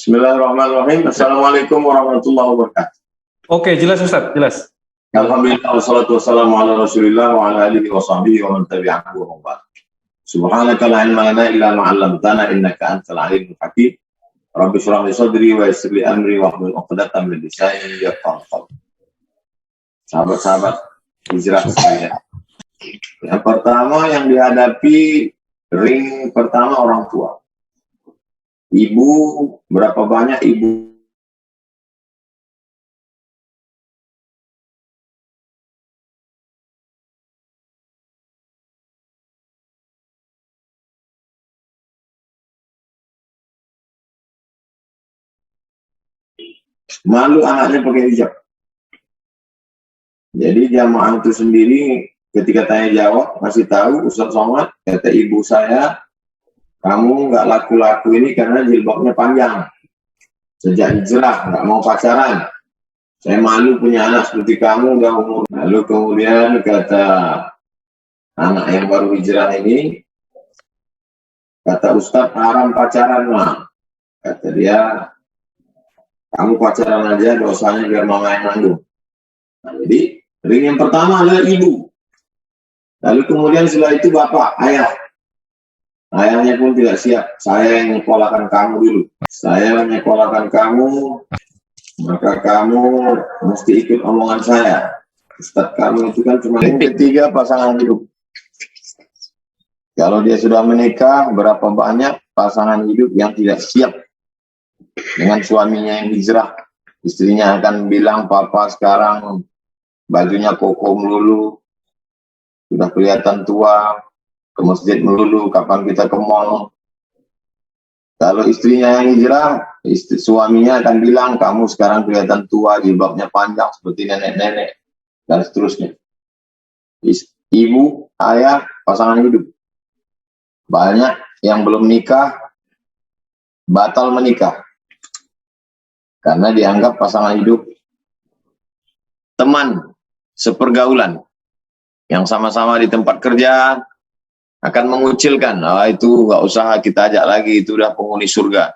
Bismillahirrahmanirrahim. Assalamualaikum warahmatullahi wabarakatuh. Oke, jelas Ustaz, jelas. Alhamdulillah wassalatu wassalamu ala Rasulillah wa ala alihi wa sahbihi wa man tabi'ahu wa man ba'd. Subhanaka la ilma lana illa ma 'allamtana innaka antal alimul hakim. Rabbi shrah li sadri wa yassir li amri wa hlul 'uqdatam min lisani yafqahu qawli. Sahabat-sahabat hijrah sekalian. Yang pertama yang dihadapi ring pertama orang tua. Ibu, berapa banyak ibu malu anaknya pakai hijab. Jadi jamaah itu sendiri ketika tanya jawab masih tahu Ustaz Somad, kata ibu saya, kamu nggak laku-laku ini karena jilbabnya panjang. Sejak hijrah nggak mau pacaran. Saya malu punya anak seperti kamu udah umur. Lalu kemudian kata anak yang baru hijrah ini, kata Ustaz haram pacaran mah. Kata dia, kamu pacaran aja dosanya biar mama yang nanggung. Nah, jadi ring yang pertama adalah ibu. Lalu kemudian setelah itu bapak, ayah. Ayahnya pun tidak siap. Saya yang nyekolahkan kamu dulu. Saya yang nyekolahkan kamu, maka kamu mesti ikut omongan saya. Ustaz kamu itu kan cuma yang ketiga pasangan hidup. Kalau dia sudah menikah, berapa banyak pasangan hidup yang tidak siap dengan suaminya yang hijrah. Istrinya akan bilang, papa sekarang bajunya koko melulu, sudah kelihatan tua, ke masjid melulu, kapan kita ke mall. Kalau istrinya yang hijrah, suaminya akan bilang, kamu sekarang kelihatan tua, jilbabnya panjang seperti nenek-nenek, dan seterusnya. Ibu, ayah, pasangan hidup. Banyak yang belum nikah, batal menikah. Karena dianggap pasangan hidup teman sepergaulan yang sama-sama di tempat kerja akan mengucilkan, itu nggak usah kita ajak lagi, itu udah penghuni surga,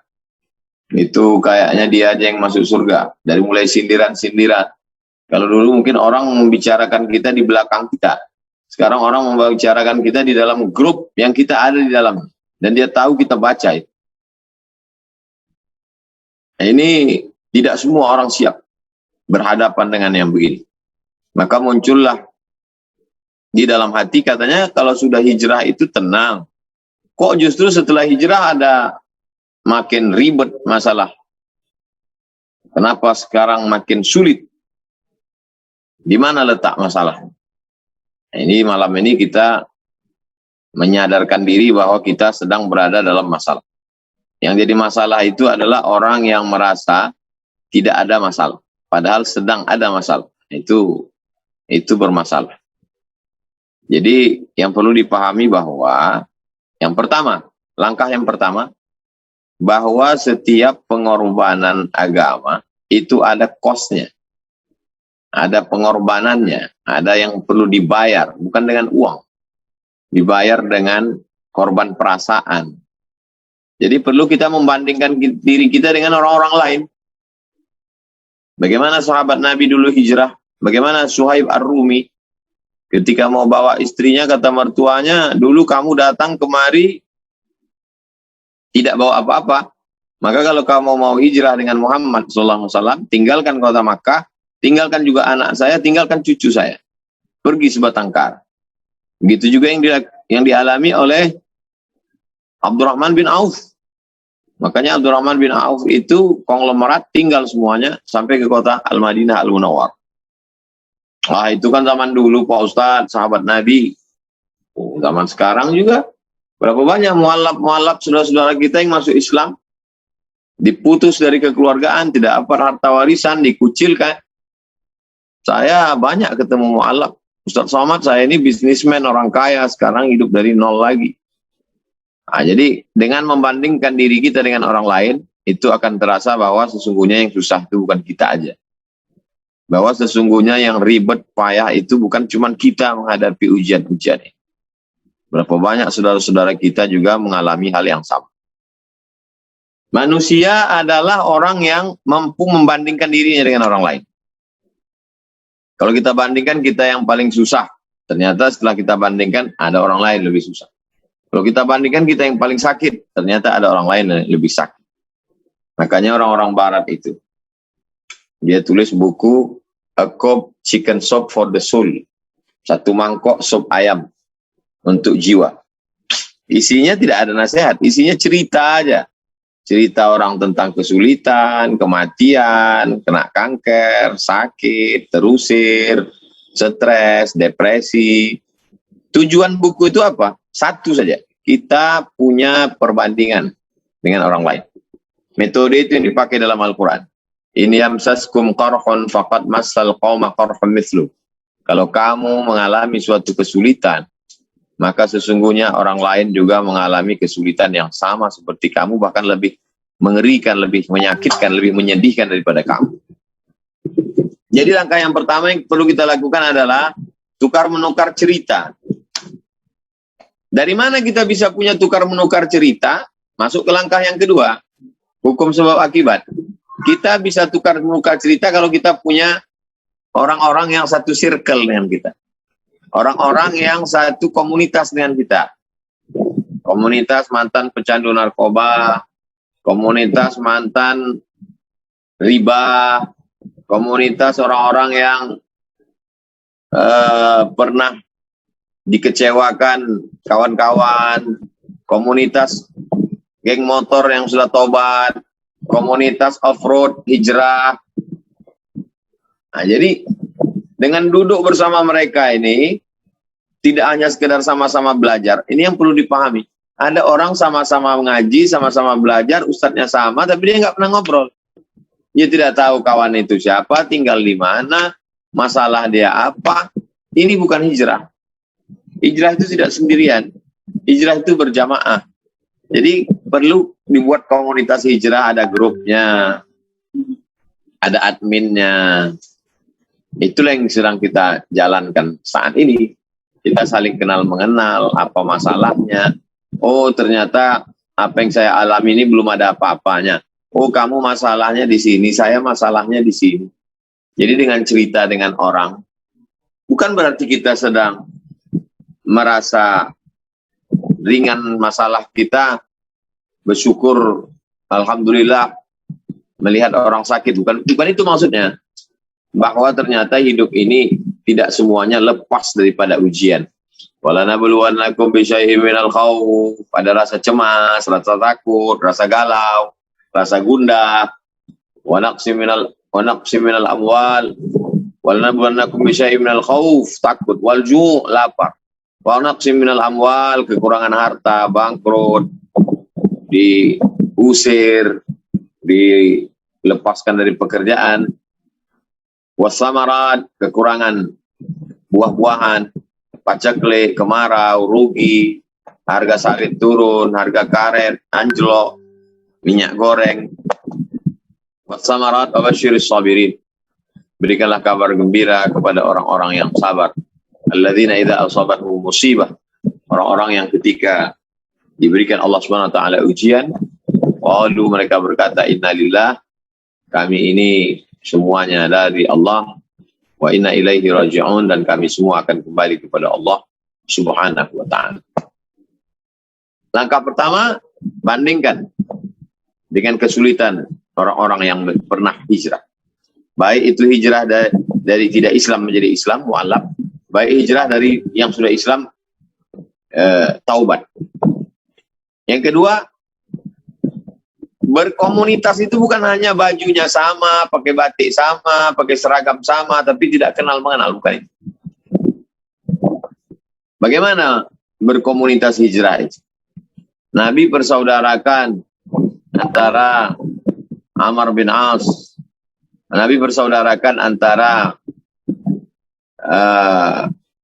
itu kayaknya dia aja yang masuk surga. Dari mulai sindiran-sindiran. Kalau dulu mungkin orang membicarakan kita di belakang kita, sekarang orang membicarakan kita di dalam grup yang kita ada di dalam, dan dia tahu kita baca itu. Nah, ini tidak semua orang siap berhadapan dengan yang begini. Maka muncullah di dalam hati katanya kalau sudah hijrah itu tenang. Kok justru setelah hijrah ada makin ribet masalah? Kenapa sekarang makin sulit? Di mana letak masalah? Nah, ini malam ini kita menyadarkan diri bahwa kita sedang berada dalam masalah. Yang jadi masalah itu adalah orang yang merasa tidak ada masalah, padahal sedang ada masalah. Itu bermasalah. Jadi yang perlu dipahami bahwa yang pertama, langkah yang pertama, bahwa setiap pengorbanan agama itu ada kosnya, ada pengorbanannya, ada yang perlu dibayar, bukan dengan uang, dibayar dengan korban perasaan. Jadi perlu kita membandingkan diri kita dengan orang-orang lain. Bagaimana sahabat Nabi dulu hijrah, bagaimana Suhaib Ar-Rumi ketika mau bawa istrinya, kata mertuanya, dulu kamu datang kemari tidak bawa apa-apa, maka kalau kamu mau hijrah dengan Muhammad SAW, tinggalkan kota Makkah, tinggalkan juga anak saya, tinggalkan cucu saya, pergi sebatang kara. Begitu juga yang dialami oleh Abdurrahman bin Auf. Makanya Abdurrahman bin Auf itu konglomerat, tinggal semuanya sampai ke kota Al-Madinah Al-Munawwar. Wah, itu kan zaman dulu Pak Ustadz, sahabat Nabi. Zaman sekarang juga berapa banyak mualaf saudara-saudara kita yang masuk Islam, diputus dari kekeluargaan, tidak dapat harta warisan, dikucilkan. Saya banyak ketemu mualaf. Ustadz Somad, saya ini bisnismen, orang kaya, sekarang hidup dari nol lagi. Nah, jadi dengan membandingkan diri kita dengan orang lain, itu akan terasa bahwa sesungguhnya yang susah itu bukan kita aja. Bahwa sesungguhnya yang ribet, payah itu bukan cuma kita menghadapi ujian-ujian ini. Berapa banyak saudara-saudara kita juga mengalami hal yang sama. Manusia adalah orang yang mampu membandingkan dirinya dengan orang lain. Kalau kita bandingkan, kita yang paling susah. Ternyata setelah kita bandingkan, ada orang lain lebih susah. Kalau kita bandingkan, kita yang paling sakit. Ternyata ada orang lain yang lebih sakit. Makanya orang-orang barat itu, dia tulis buku A Cup Chicken Soup for the Soul. Satu mangkok sup ayam untuk jiwa. Isinya tidak ada nasihat, isinya cerita aja. Cerita orang tentang kesulitan, kematian, kena kanker, sakit, terusir, stres, depresi. Tujuan buku itu apa? Satu saja, kita punya perbandingan dengan orang lain. Metode itu yang dipakai dalam Al-Quran. In yamsaskum qarhun faqad massal qauma qarhun mithlu. Kalau kamu mengalami suatu kesulitan, maka sesungguhnya orang lain juga mengalami kesulitan yang sama seperti kamu, bahkan lebih mengerikan, lebih menyakitkan, lebih menyedihkan daripada kamu. Jadi langkah yang pertama yang perlu kita lakukan adalah tukar-menukar cerita. Dari mana kita bisa punya tukar-menukar cerita? Masuk ke langkah yang kedua, hukum sebab akibat. Kita bisa tukar-menukar cerita kalau kita punya orang-orang yang satu circle dengan kita. Orang-orang yang satu komunitas dengan kita. Komunitas mantan pecandu narkoba, komunitas mantan riba, komunitas orang-orang yang pernah dikecewakan kawan-kawan, komunitas geng motor yang sudah tobat, komunitas off-road, hijrah. Nah, jadi dengan duduk bersama mereka ini, tidak hanya sekedar sama-sama belajar. Ini yang perlu dipahami. Ada orang sama-sama mengaji, sama-sama belajar, ustadznya sama, tapi dia nggak pernah ngobrol. Dia tidak tahu kawan itu siapa, tinggal di mana, masalah dia apa. Ini bukan hijrah. Hijrah itu tidak sendirian. Hijrah itu berjamaah. Jadi perlu dibuat komunitas hijrah, ada grupnya, ada adminnya. Itulah yang sedang kita jalankan saat ini. Kita saling kenal mengenal, apa masalahnya. Oh, ternyata apa yang saya alami ini belum ada apa-apanya. Oh, kamu masalahnya di sini, saya masalahnya di sini. Jadi dengan cerita dengan orang, bukan berarti kita sedang merasa ringan masalah kita, bersyukur, alhamdulillah, melihat orang sakit. Bukan itu maksudnya. Bahwa ternyata hidup ini tidak semuanya lepas daripada ujian. Walanabluwannakum bisyai'im minal khauf, ada rasa cemas, rasa takut, rasa galau, rasa gundah, wa naqsim minal amwal, walanabluwannakum bisyai'im minal khauf, takut, wal ju', lapar, wa naqsim minal amwal, kekurangan harta, bangkrut, diusir, dilepaskan dari pekerjaan, wasamarat, kekurangan buah-buahan, paceklik, kemarau, rugi, harga sawit turun, harga karet, anjlok, minyak goreng. Wasamarat abasyiris sabirin. Berikanlah kabar gembira kepada orang-orang yang sabar. Alladzina idza asabatuhum musibah. Orang-orang yang ketika diberikan Allah Subhanahu wa taala ujian, qalu, mereka berkata, innalillah, kami ini semuanya dari Allah, wa inna ilaihi raji'un, dan kami semua akan kembali kepada Allah Subhanahu wa ta'ala. Langkah pertama, bandingkan dengan kesulitan orang-orang yang pernah hijrah. Baik itu hijrah dari tidak Islam menjadi Islam, mu'alaf. Baik hijrah dari yang sudah Islam, taubat. Yang kedua, berkomunitas itu bukan hanya bajunya sama, pakai batik sama, pakai seragam sama, tapi tidak kenal mengenal, bukan itu. Bagaimana berkomunitas hijrah itu? Nabi persaudarakan antara Amr bin As. Nabi persaudarakan antara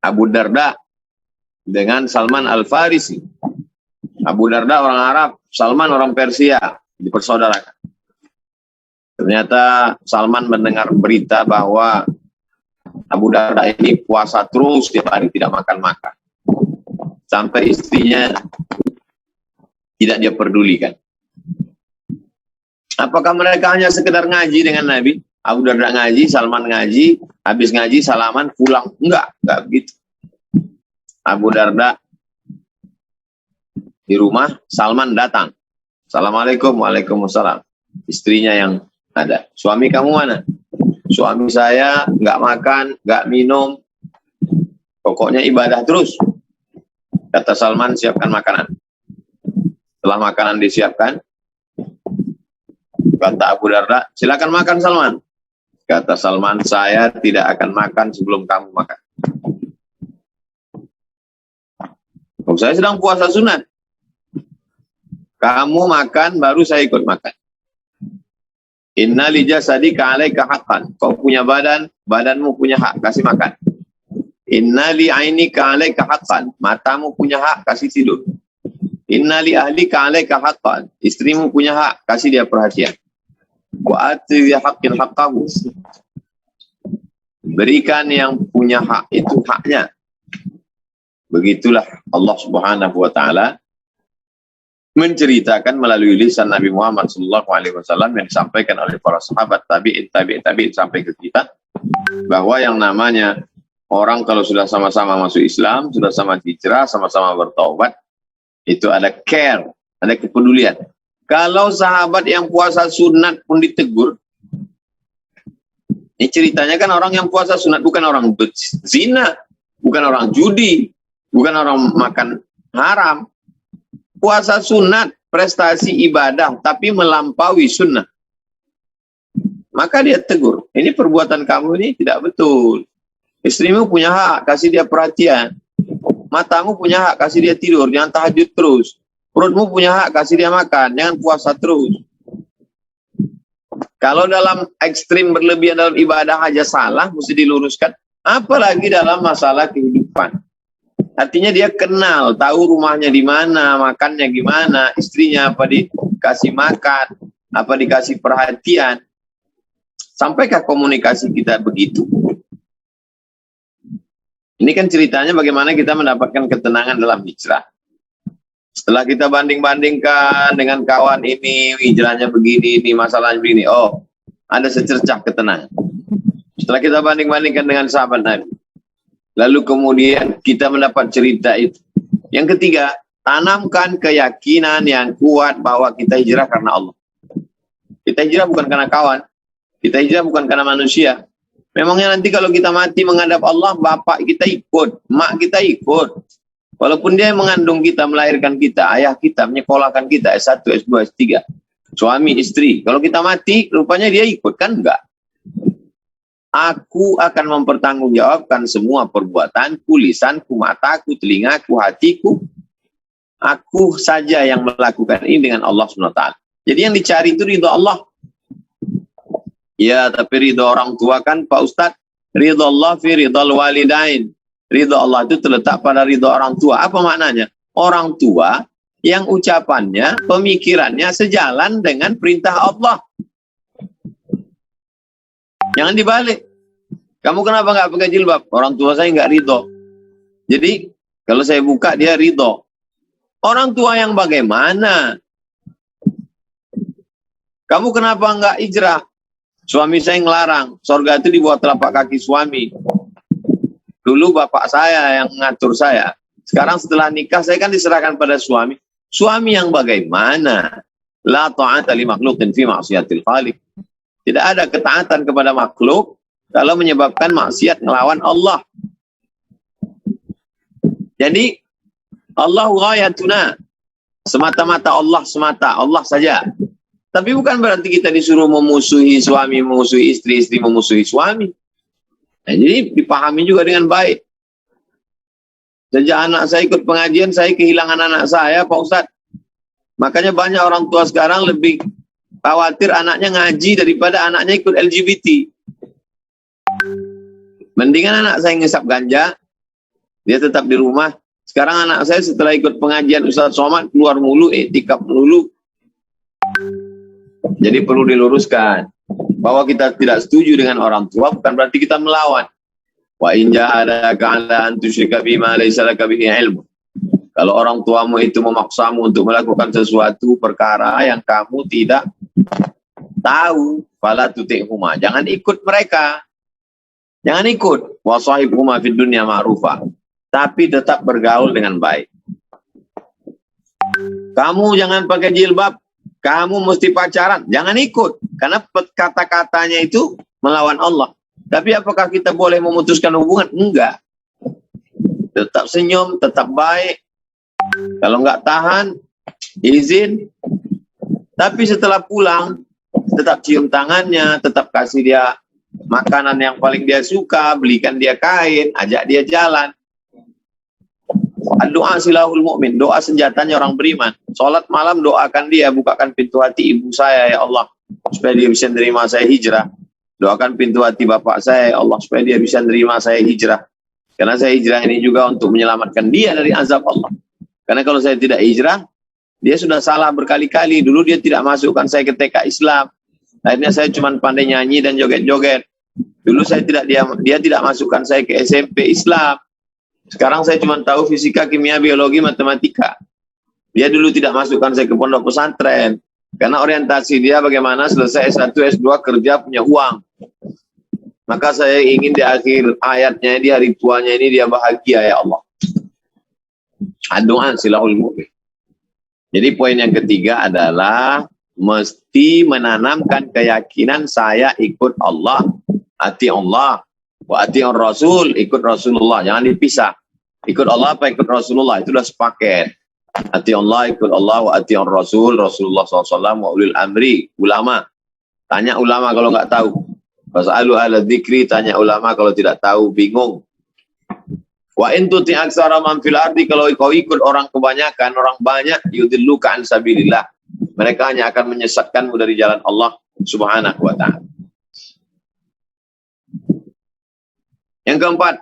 Abu Darda dengan Salman Al-Farisi. Abu Darda orang Arab, Salman orang Persia. Dipersaudarakan. Ternyata Salman mendengar berita bahwa Abu Darda ini puasa terus tiap hari, tidak makan-makan. Sampai istrinya tidak dia pedulikan. Apakah mereka hanya sekedar ngaji dengan Nabi? Abu Darda ngaji, Salman ngaji, habis ngaji salaman pulang. Enggak begitu. Abu Darda di rumah, Salman datang. Assalamualaikum, waalaikumsalam. Istrinya yang ada. Suami kamu mana? Suami saya nggak makan, nggak minum, pokoknya ibadah terus. Kata Salman, siapkan makanan. Setelah makanan disiapkan, kata Abu Darda, silakan makan Salman. Kata Salman, saya tidak akan makan sebelum kamu makan. Oh, saya sedang puasa sunat. Kamu makan, baru saya ikut makan. Inna li jasadika alaika haqqan. Kau punya badan, badanmu punya hak, kasih makan. Inna li ainika alaika haqqan. Matamu punya hak, kasih tidur. Inna li ahlika alaika haqqan. Istrimu punya hak, kasih dia perhatian. Wa ati haqqin haqqahu. Berikan yang punya hak itu haknya. Begitulah Allah Subhanahu wa taala menceritakan melalui lisan Nabi Muhammad SAW yang disampaikan oleh para sahabat tabi'in sampai ke kita, bahwa yang namanya orang kalau sudah sama-sama masuk Islam, sudah sama hijrah, sama-sama bertaubat, itu ada care, ada kepedulian. Kalau sahabat yang puasa sunat pun ditegur, ini ceritanya kan orang yang puasa sunat bukan orang berzina, bukan orang judi, bukan orang makan haram. Puasa sunat, prestasi ibadah, tapi melampaui sunnah. Maka dia tegur, ini perbuatan kamu ini tidak betul. Istrimu punya hak, kasih dia perhatian. Matamu punya hak, kasih dia tidur, jangan tahajud terus. Perutmu punya hak, kasih dia makan, jangan puasa terus. Kalau dalam ekstrim berlebihan dalam ibadah aja salah, mesti diluruskan. Apalagi dalam masalah kehidupan. Artinya dia kenal, tahu rumahnya di mana, makannya gimana, istrinya apa dikasih makan, apa dikasih perhatian. Sampaikah komunikasi kita begitu? Ini kan ceritanya bagaimana kita mendapatkan ketenangan dalam hijrah. Setelah kita banding-bandingkan dengan kawan ini, hijrahnya begini, ini masalahnya begini. Oh, ada secercah ketenangan. Setelah kita banding-bandingkan dengan sahabat Nabi, lalu kemudian kita mendapat cerita itu. Yang ketiga, tanamkan keyakinan yang kuat bahwa kita hijrah karena Allah. Kita hijrah bukan karena kawan. Kita hijrah bukan karena manusia. Memangnya nanti kalau kita mati menghadap Allah, bapak kita ikut, mak kita ikut. Walaupun dia mengandung kita, melahirkan kita, ayah kita, menyekolahkan kita, S1, S2, S3. Suami, istri. Kalau kita mati, rupanya dia ikut, kan enggak? Aku akan mempertanggungjawabkan semua perbuatanku, lisanku, mataku, telingaku, hatiku. Aku saja yang melakukan ini dengan Allah SWT. Jadi yang dicari itu ridho Allah. Ya, tapi ridho orang tua kan Pak Ustadz. Ridho Allah fi ridhal walidain. Ridho Allah itu terletak pada ridho orang tua. Apa maknanya? Orang tua yang ucapannya, pemikirannya sejalan dengan perintah Allah. Jangan dibalik. Kamu kenapa nggak pakai jilbab? Orang tua saya nggak ridho. Jadi kalau saya buka dia ridho. Orang tua yang bagaimana? Kamu kenapa nggak hijrah? Suami saya ngelarang. Surga itu di bawah telapak kaki suami. Dulu bapak saya yang mengatur saya. Sekarang setelah nikah saya kan diserahkan pada suami. Suami yang bagaimana? La ta'ata li makhluqin fi ma'siyatil khaliq. Tidak ada ketaatan kepada makhluk kalau menyebabkan maksiat melawan Allah. Jadi Allah ghayatuna, semata-mata Allah semata, Allah saja. Tapi bukan berarti kita disuruh memusuhi suami, memusuhi istri, istri memusuhi suami. Nah, jadi dipahami juga dengan baik. Sejak anak saya ikut pengajian, saya kehilangan anak saya, Pak Ustadz. Makanya banyak orang tua sekarang lebih khawatir anaknya ngaji daripada anaknya ikut LGBT. Mendingan anak saya ngisap ganja, dia tetap di rumah. Sekarang anak saya setelah ikut pengajian Ustadz Somad, keluar mulu, iktikaf mulu. Jadi perlu diluruskan bahwa kita tidak setuju dengan orang tua bukan berarti kita melawan. Wa in jahadaka 'ala an tusyrika bima laysa laka bihi ilmu. Kalau orang tuamu itu memaksamu untuk melakukan sesuatu perkara yang kamu tidak tahu, fala tuti'huma, jangan ikut mereka. Jangan ikut. Wa sahibhuma fid dunya ma'rufa. Tapi tetap bergaul dengan baik. Kamu jangan pakai jilbab, kamu mesti pacaran, jangan ikut. Karena kata-katanya itu melawan Allah. Tapi apakah kita boleh memutuskan hubungan? Enggak. Tetap senyum, tetap baik. Kalau enggak tahan, izin. Tapi setelah pulang, tetap cium tangannya, tetap kasih dia makanan yang paling dia suka, belikan dia kain, ajak dia jalan. Doa silahul mu'min, doa senjatanya orang beriman. Sholat malam doakan dia, bukakan pintu hati ibu saya ya Allah, supaya dia bisa nerima saya hijrah. Doakan pintu hati bapak saya ya Allah, supaya dia bisa nerima saya hijrah. Karena saya hijrah ini juga untuk menyelamatkan dia dari azab Allah. Karena kalau saya tidak hijrah, dia sudah salah berkali-kali. Dulu dia tidak masukkan saya ke TK Islam. Akhirnya saya cuma pandai nyanyi dan joget-joget. Dulu dia tidak masukkan saya ke SMP Islam. Sekarang saya cuma tahu fisika, kimia, biologi, matematika. Dia dulu tidak masukkan saya ke pondok pesantren. Karena orientasi dia bagaimana selesai S1, S2, kerja, punya uang. Maka saya ingin di akhir hayatnya, di hari tuanya ini dia bahagia ya Allah. Doa silahul mu'min. Jadi poin yang ketiga adalah mesti menanamkan keyakinan saya ikut Allah, ati Allah, wa ati Rasul, ikut Rasulullah, jangan dipisah. Ikut Allah apa ikut Rasulullah, itu sudah sepaket. Ati Allah, ikut Allah, wa ati Rasul, Rasulullah SAW, wa ulil amri, ulama. Tanya ulama kalau nggak tahu. Fas'alu ahla dzikri, tanya ulama kalau tidak tahu, bingung. Wa in tuti aksara man fil ardi, kalau kau ikut orang kebanyakan, orang banyak, yudilluka an sabilillah. Mereka hanya akan menyesatkanmu dari jalan Allah Subhanahu wa ta'ala. Yang keempat,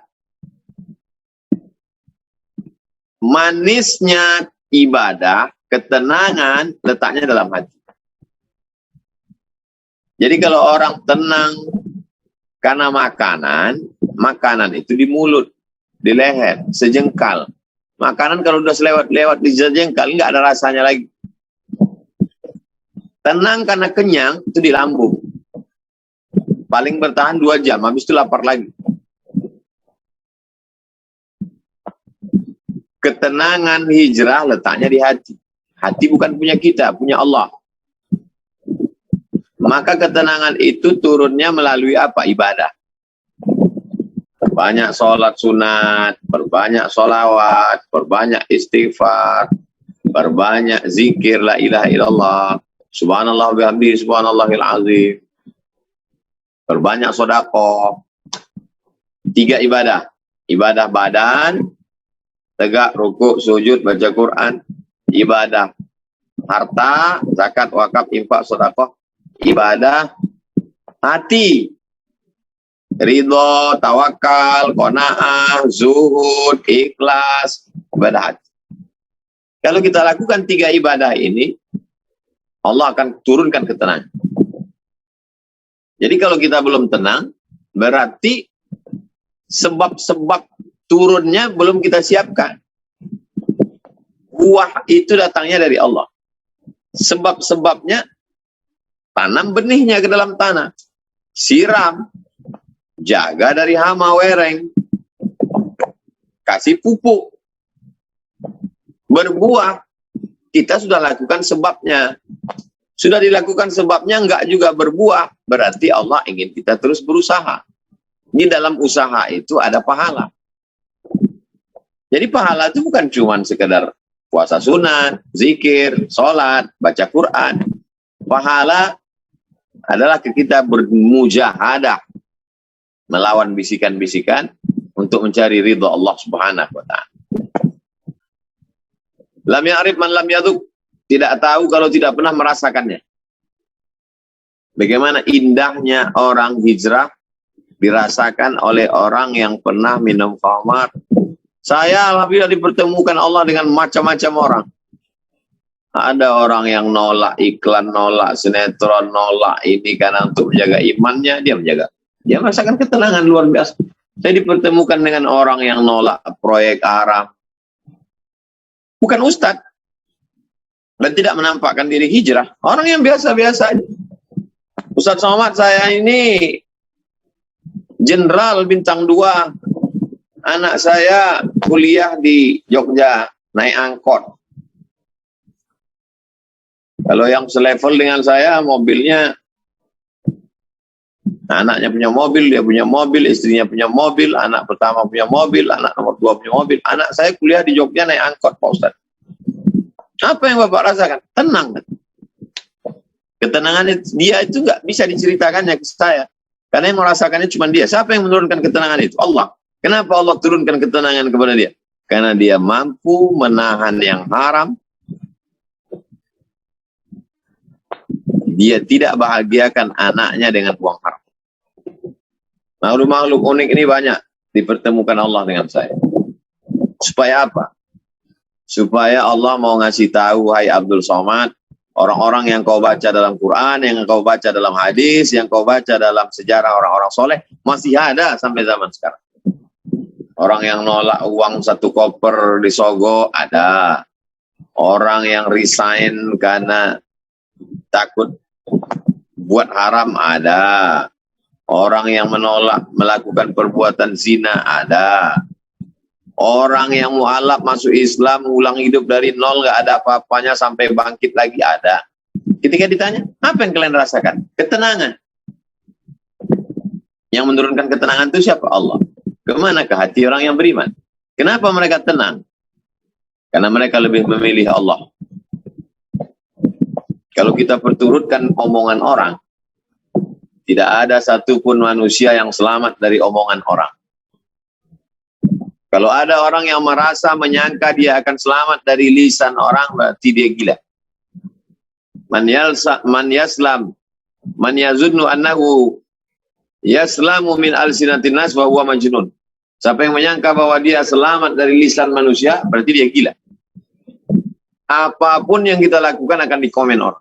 manisnya ibadah, ketenangan letaknya dalam hati. Jadi kalau orang tenang karena makanan itu di mulut, di leher, sejengkal. Makanan kalau udah lewat di sejengkal, nggak ada rasanya lagi. Tenang karena kenyang, itu di lambung. Paling bertahan 2 jam, habis itu lapar lagi. Ketenangan hijrah letaknya di hati. Hati bukan punya kita, punya Allah. Maka ketenangan itu turunnya melalui apa? Ibadah. Perbanyak sholat sunat, perbanyak sholawat, perbanyak istighfar, perbanyak zikir la ilaha illallah, subhanallah bihamdihi subhanallahil azim. Perbanyak sedekah. 3 ibadah. Ibadah badan, tegak, rukuk, sujud, baca Quran. Ibadah harta, zakat, wakaf, infak, sedekah. Ibadah hati, ridho, tawakal, qanaah, zuhud, ikhlas, ibadah hati. Kalau kita lakukan 3 ibadah ini, Allah akan turunkan ketenangan. Jadi kalau kita belum tenang, berarti sebab-sebab turunnya belum kita siapkan. Buah itu datangnya dari Allah. Sebab-sebabnya, tanam benihnya ke dalam tanah. Siram. Jaga dari hama wereng. Kasih pupuk. Berbuah. Kita sudah lakukan sebabnya. Sudah dilakukan sebabnya, enggak juga berbuah. Berarti Allah ingin kita terus berusaha. Di dalam usaha itu ada pahala. Jadi pahala itu bukan cuma sekedar puasa sunat, zikir, sholat, baca Quran. Pahala adalah kita bermujahadah melawan bisikan-bisikan untuk mencari ridha Allah Subhanahu wa ta'ala. Lam ya'rif man lam yaduk, tidak tahu kalau tidak pernah merasakannya. Bagaimana indahnya orang hijrah dirasakan oleh orang yang pernah minum khamar. Saya alhamdulillah dipertemukan Allah dengan macam-macam orang. Ada orang yang nolak iklan, nolak sinetron, nolak ini karena untuk menjaga imannya, dia menjaga. Dia merasakan ketenangan luar biasa. Saya dipertemukan dengan orang yang nolak proyek haram. Bukan ustadz. Dan tidak menampakkan diri hijrah. Orang yang biasa-biasa aja. Ustadz Somad, saya ini jenderal bintang 2. Anak saya kuliah di Jogja, naik angkot. Kalau yang selevel dengan saya, mobilnya, anaknya punya mobil, dia punya mobil, istrinya punya mobil, anak pertama punya mobil, anak nomor 2 punya mobil. Anak saya kuliah di Jogja naik angkot, Pak Ustadz. Apa yang Bapak rasakan? Tenang. Ketenangan dia itu nggak bisa diceritakannya ke saya. Karena yang merasakannya cuma dia. Siapa yang menurunkan ketenangan itu? Allah. Kenapa Allah turunkan ketenangan kepada dia? Karena dia mampu menahan yang haram. Dia tidak bahagiakan anaknya dengan uang haram. Makhluk-makhluk unik ini banyak dipertemukan Allah dengan saya. Supaya apa? Supaya Allah mau ngasih tahu, hai Abdul Somad, orang-orang yang kau baca dalam Quran, yang kau baca dalam hadis, yang kau baca dalam sejarah orang-orang soleh, masih ada sampai zaman sekarang. Orang yang nolak uang 1 koper di Sogo, ada. Orang yang resign karena takut buat haram, ada. Orang yang menolak melakukan perbuatan zina, ada. Orang yang mualaf masuk Islam, ulang hidup dari nol, gak ada apa-apanya sampai bangkit lagi, ada. Ketika ditanya, apa yang kalian rasakan? Ketenangan. Yang menurunkan ketenangan itu siapa? Allah. Kemana ke hati orang yang beriman? Kenapa mereka tenang? Karena mereka lebih memilih Allah. Kalau kita perturutkan omongan orang, tidak ada satupun manusia yang selamat dari omongan orang. Kalau ada orang yang merasa menyangka dia akan selamat dari lisan orang, berarti dia gila. Man yaslam, man yazunnu annahu yaslamu min alsinatin nas wa huwa majnun. Siapa yang menyangka bahwa dia selamat dari lisan manusia, berarti dia gila. Apapun yang kita lakukan akan dikomen orang.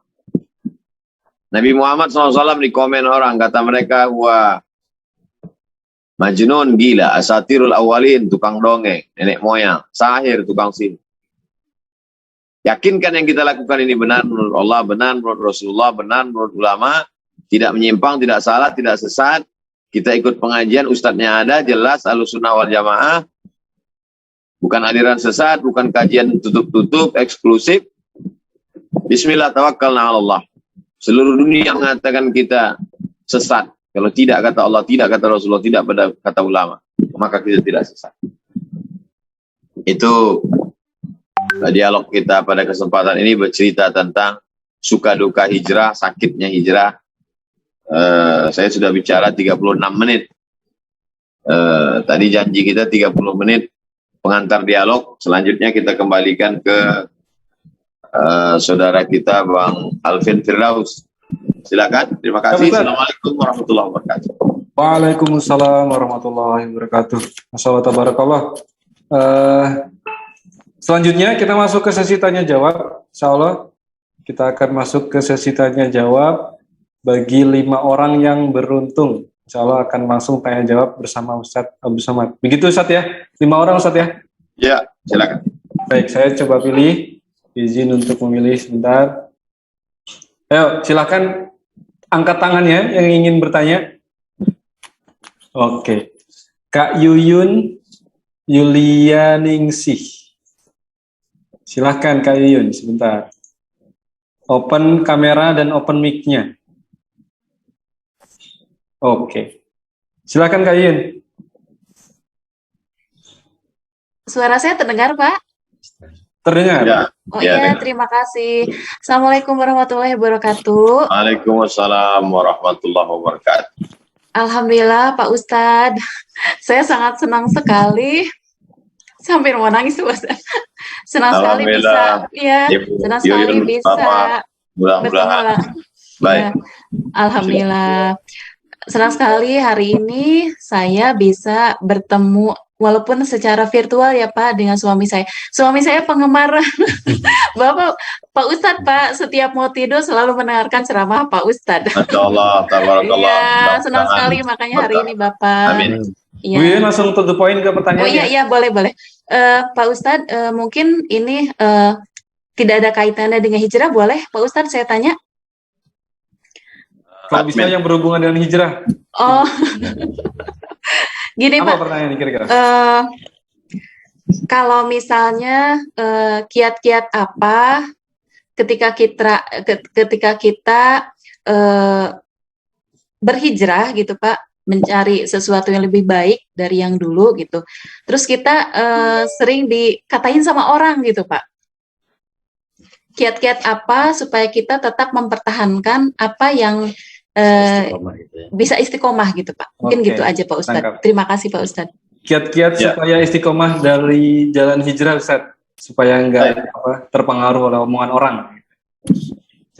Nabi Muhammad SAW dikomen orang, kata mereka, wah, majnun, gila, asatirul awalin, tukang dongeng, nenek moyang, sahir, tukang sihir. Yakinkan yang kita lakukan ini benar menurut Allah, benar menurut Rasulullah, benar menurut ulama, tidak menyimpang, tidak salah, tidak sesat. Kita ikut pengajian, ustadznya ada, jelas, Ahlussunnah wal Jamaah. Bukan aliran sesat, bukan kajian tutup-tutup, eksklusif. Bismillah, tawakkalna ala Allah. Seluruh dunia mengatakan kita sesat. Kalau tidak kata Allah, tidak kata Rasulullah, tidak pada kata ulama, maka kita tidak sesat. Itu dialog kita pada kesempatan ini bercerita tentang suka duka hijrah, sakitnya hijrah. Saya sudah bicara 36 menit. Tadi janji kita 30 menit pengantar dialog. Selanjutnya kita kembalikan ke saudara kita Bang Alvin Firdaus. Silakan. Terima kasih. Assalamualaikum warahmatullahi wabarakatuh. Waalaikumsalam warahmatullahi wabarakatuh. Masyaallah tabarakallah. Selanjutnya kita masuk ke sesi tanya jawab. Insyaallah kita akan masuk ke sesi tanya jawab bagi 5 orang yang beruntung. Insyaallah akan langsung tanya jawab bersama Ustadz Abdul Somad. Begitu Ustadz ya? 5 orang Ustadz ya? Ya, silakan. Baik, saya coba pilih. Izin untuk memilih sebentar. Ayo, silakan angkat tangannya yang ingin bertanya. Oke. Kak Yuyun Yulianingsih. Silakan Kak Yuyun, sebentar. Open kamera dan open mic-nya. Oke. Silakan Kak Yuyun. Suara saya terdengar, Pak? Terdengar? Ya. Oh Ya, iya, terima kasih. Assalamualaikum warahmatullahi wabarakatuh. Waalaikumsalam warahmatullahi wabarakatuh. Alhamdulillah, Pak Ustadz. Saya sangat senang sekali. Hampir mau nangis, Pak Ustadz. Senang sekali bisa, ya, senang sekali bisa mudah-mudahan baik. Ya, alhamdulillah. Senang sekali hari ini saya bisa bertemu walaupun secara virtual ya Pak dengan suami saya. Suami saya penggemar Bapak Pak Ustadz Pak, setiap mau tidur selalu mendengarkan ceramah Pak Ustadz. Masya Allah, tabarakallah. Iya, senang sekali makanya hari ini Bapak. Amin. Ya. Bu Yuyun langsung to the point ke pertanyaannya. Oh iya, boleh. Pak Ustadz, mungkin ini tidak ada kaitannya dengan hijrah, boleh Pak Ustadz saya tanya? Kalau bisa yang berhubungan dengan hijrah. Oh, gini Apa Pak, pertanyaan kira-kira? kalau misalnya kiat-kiat apa ketika kita eh, berhijrah gitu Pak, mencari sesuatu yang lebih baik dari yang dulu gitu. Terus kita sering dikatain sama orang gitu Pak. Kiat-kiat apa supaya kita tetap mempertahankan apa yang bisa istiqomah gitu Pak. Mungkin Oke, gitu aja Pak Ustadz. tangkap. Terima kasih Pak Ustadz. Kiat-kiat Ya. supaya istiqomah dari jalan hijrah, Ustaz, supaya nggak terpengaruh oleh omongan orang.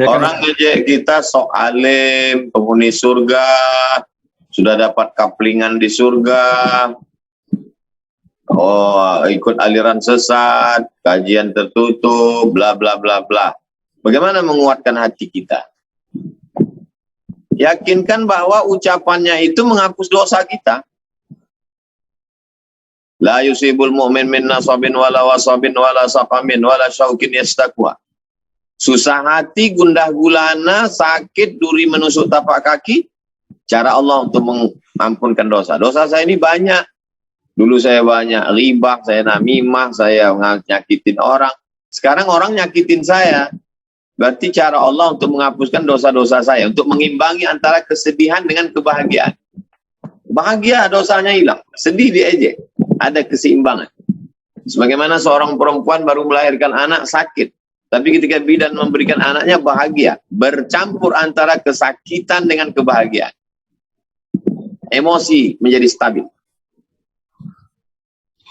Orang ngejek kita sok alim, penghuni surga, sudah dapat kaplingan di surga, oh ikut aliran sesat, kajian tertutup, bla bla bla bla. Bagaimana menguatkan hati kita? Yakinkan bahwa ucapannya itu menghapus dosa kita. La yusibul mu'min min nasabin wala wasabin wala saqamin wala syaukin yastakwa. Susah hati, gundah gulana, sakit, duri menusuk tapak kaki. Cara Allah untuk mengampunkan dosa. Dosa saya ini banyak. Dulu saya banyak ribah, saya namimah, saya nyakitin orang. Sekarang orang nyakitin saya. Berarti cara Allah untuk menghapuskan dosa-dosa saya. Untuk mengimbangi antara kesedihan dengan kebahagiaan. Bahagia dosanya hilang. Sedih diejek. Ada keseimbangan. Sebagaimana seorang perempuan baru melahirkan anak sakit. Tapi ketika bidan memberikan anaknya bahagia. Bercampur antara kesakitan dengan kebahagiaan. Emosi menjadi stabil.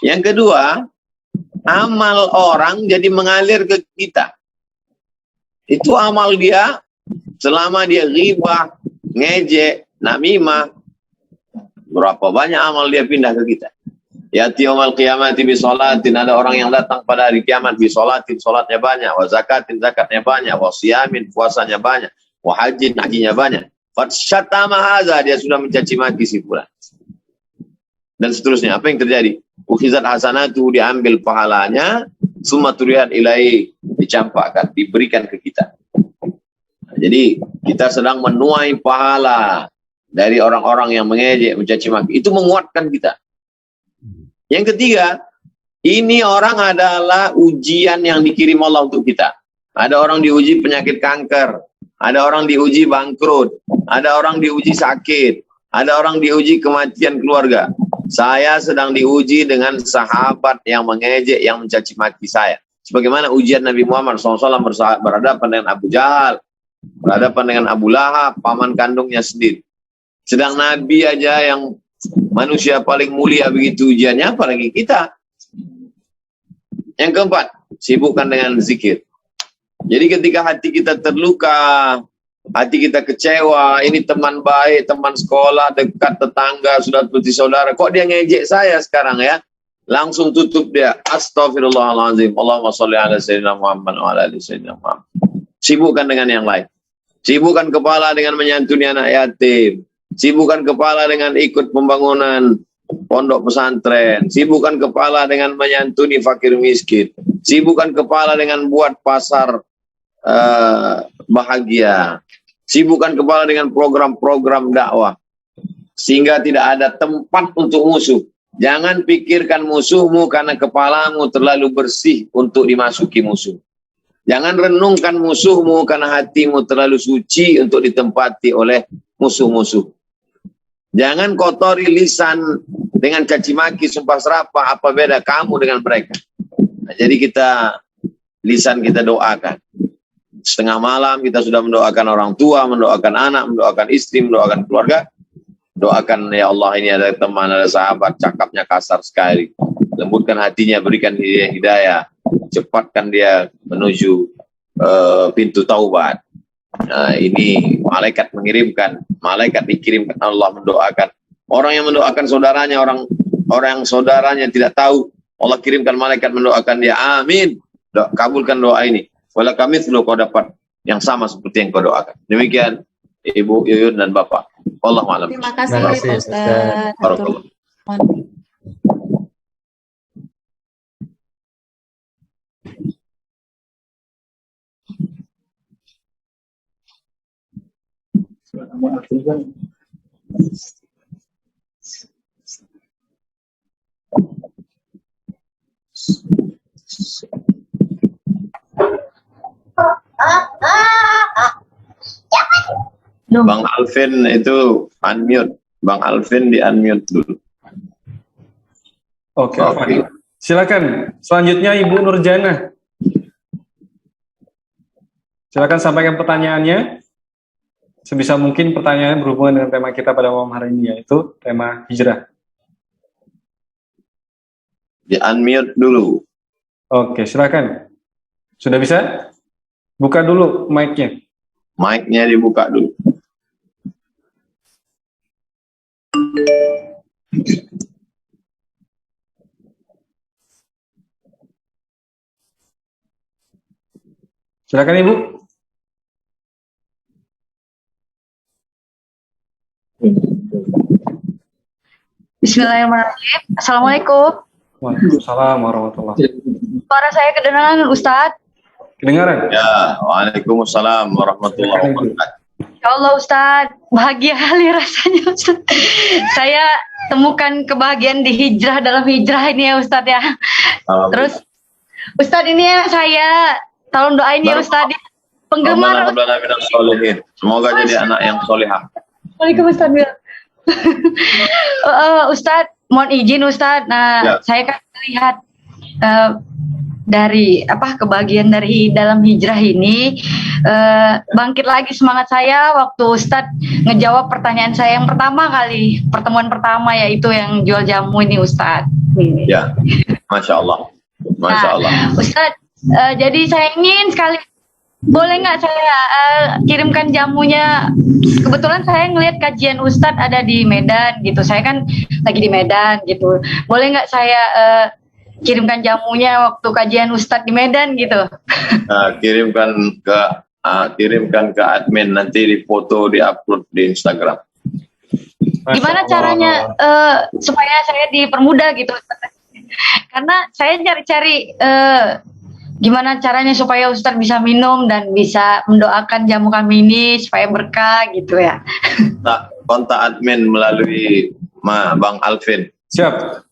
Yang kedua, amal orang jadi mengalir ke kita. Itu amal dia selama dia ghibah, ngejek, namimah. Berapa banyak amal dia pindah ke kita. Yati yaumal qiyamati bi sholatin, ada orang yang datang pada hari kiamat bi sholatin, sholatnya banyak, wa zakatin, zakatnya banyak, wa siyamin, puasanya banyak, wa hajin, hajinya banyak. Fatsyatama hadza, dia sudah mencaci maki si fulan. Dan seterusnya. Apa yang terjadi? Ukhizat hasanatu, diambil pahalanya, summa turihat ilai, dicampakkan, diberikan ke kita. Nah, jadi kita sedang menuai pahala dari orang-orang yang mengejek, mencaci maki. Itu menguatkan kita. Yang ketiga, ini orang adalah ujian yang dikirim Allah untuk kita. Ada orang diuji penyakit kanker, ada orang diuji bangkrut, ada orang diuji sakit, ada orang diuji kematian keluarga. Saya sedang diuji dengan sahabat yang mengejek, yang mencaci maki saya. Sebagaimana ujian Nabi Muhammad SAW berhadapan dengan Abu Jahal, berhadapan dengan Abu Lahab, paman kandungnya sendiri. Sedang Nabi aja yang manusia paling mulia begitu ujiannya, apalagi kita. Yang keempat, sibukkan dengan zikir. Jadi ketika hati kita terluka, hati kita kecewa, ini teman baik, teman sekolah, dekat, tetangga, sudah seperti saudara, kok dia ngejek saya sekarang ya? Langsung tutup dia. Astaghfirullahaladzim. Allahumma sholli ala sayyidina Muhammad wa ala ali sayyidina Muhammad. Sibukkan dengan yang lain. Sibukkan kepala dengan menyantuni anak yatim. Sibukkan kepala dengan ikut pembangunan pondok pesantren. Sibukkan kepala dengan menyantuni fakir miskin. Sibukkan kepala dengan buat pasar bahagia. Sibukkan kepala dengan program-program dakwah. Sehingga tidak ada tempat untuk musuh. Jangan pikirkan musuhmu karena kepalamu terlalu bersih untuk dimasuki musuh. Jangan renungkan musuhmu karena hatimu terlalu suci untuk ditempati oleh musuh-musuh. Jangan kotori lisan dengan caci maki, sumpah serapah, apa beda kamu dengan mereka. Nah, jadi lisan kita doakan. Setengah malam kita sudah mendoakan orang tua, mendoakan anak, mendoakan istri, mendoakan keluarga. Doakan, ya Allah, ini ada teman, ada sahabat, cakapnya kasar sekali. Lembutkan hatinya, berikan dia hidayah. Cepatkan dia menuju pintu taubat. Nah, ini malaikat mengirimkan, malaikat dikirimkan Allah mendoakan. Orang yang mendoakan saudaranya, orang yang saudaranya tidak tahu, Allah kirimkan malaikat mendoakan dia. Amin. Kabulkan doa ini. Wala kami kau dapat yang sama seperti yang kau doakan. Demikian Ibu Yuyun dan Bapak. Wallahu a'lam. Terima kasih Pak Ustadz. Barakallah. Bang Alvin itu unmute. Bang Alvin di unmute dulu. Oke. Oke. Silakan. Selanjutnya Ibu Nurjana. Silakan sampaikan pertanyaannya. Sebisa mungkin pertanyaan berhubungan dengan tema kita pada malam hari ini, yaitu tema hijrah. Di unmute dulu. Oke, silakan. Sudah bisa? Buka dulu mic-nya. Mic-nya dibuka dulu. Silakan Ibu. Bismillahirrahmanirrahim. Assalamualaikum. Waalaikumsalam warahmatullahi wabarakatuh. Suara saya kedengaran, Ustadz. Kedengaran? Ya, waalaikumsalam warahmatullahi wabarakatuh. Ya Allah, Ustadz. Bahagia kali rasanya, Ustadz. Saya temukan kebahagiaan di hijrah dalam hijrah ini ya, Ustadz ya. Terus, Ustadz ini ya saya, tolong doain ya, Ustadz. Penggemar. Semoga jadi anak yang solehah. Waalaikumsalam. Ustadz, mohon izin Ustadz. Nah, Ya. saya kan melihat dari kebahagiaan dari dalam hijrah ini, bangkit lagi semangat saya waktu Ustadz ngejawab pertanyaan saya yang pertama kali, pertemuan pertama, yaitu yang jual jamu ini Ustadz. Ya, Masya Allah. Masya Allah. Ustadz, jadi saya ingin sekali, boleh nggak saya kirimkan jamunya? Kebetulan saya ngelihat kajian Ustadz ada di Medan gitu. Saya kan lagi di Medan gitu. Boleh nggak saya kirimkan jamunya waktu kajian Ustadz di Medan gitu? Kirimkan ke admin, nanti difoto, diupload di Instagram. Gimana caranya supaya saya dipermudah gitu? Karena saya cari-cari gimana caranya supaya Ustadz bisa minum dan bisa mendoakan jamu kami ini supaya berkah gitu ya. Nah, kontak admin melalui Bang Alvin. Siap.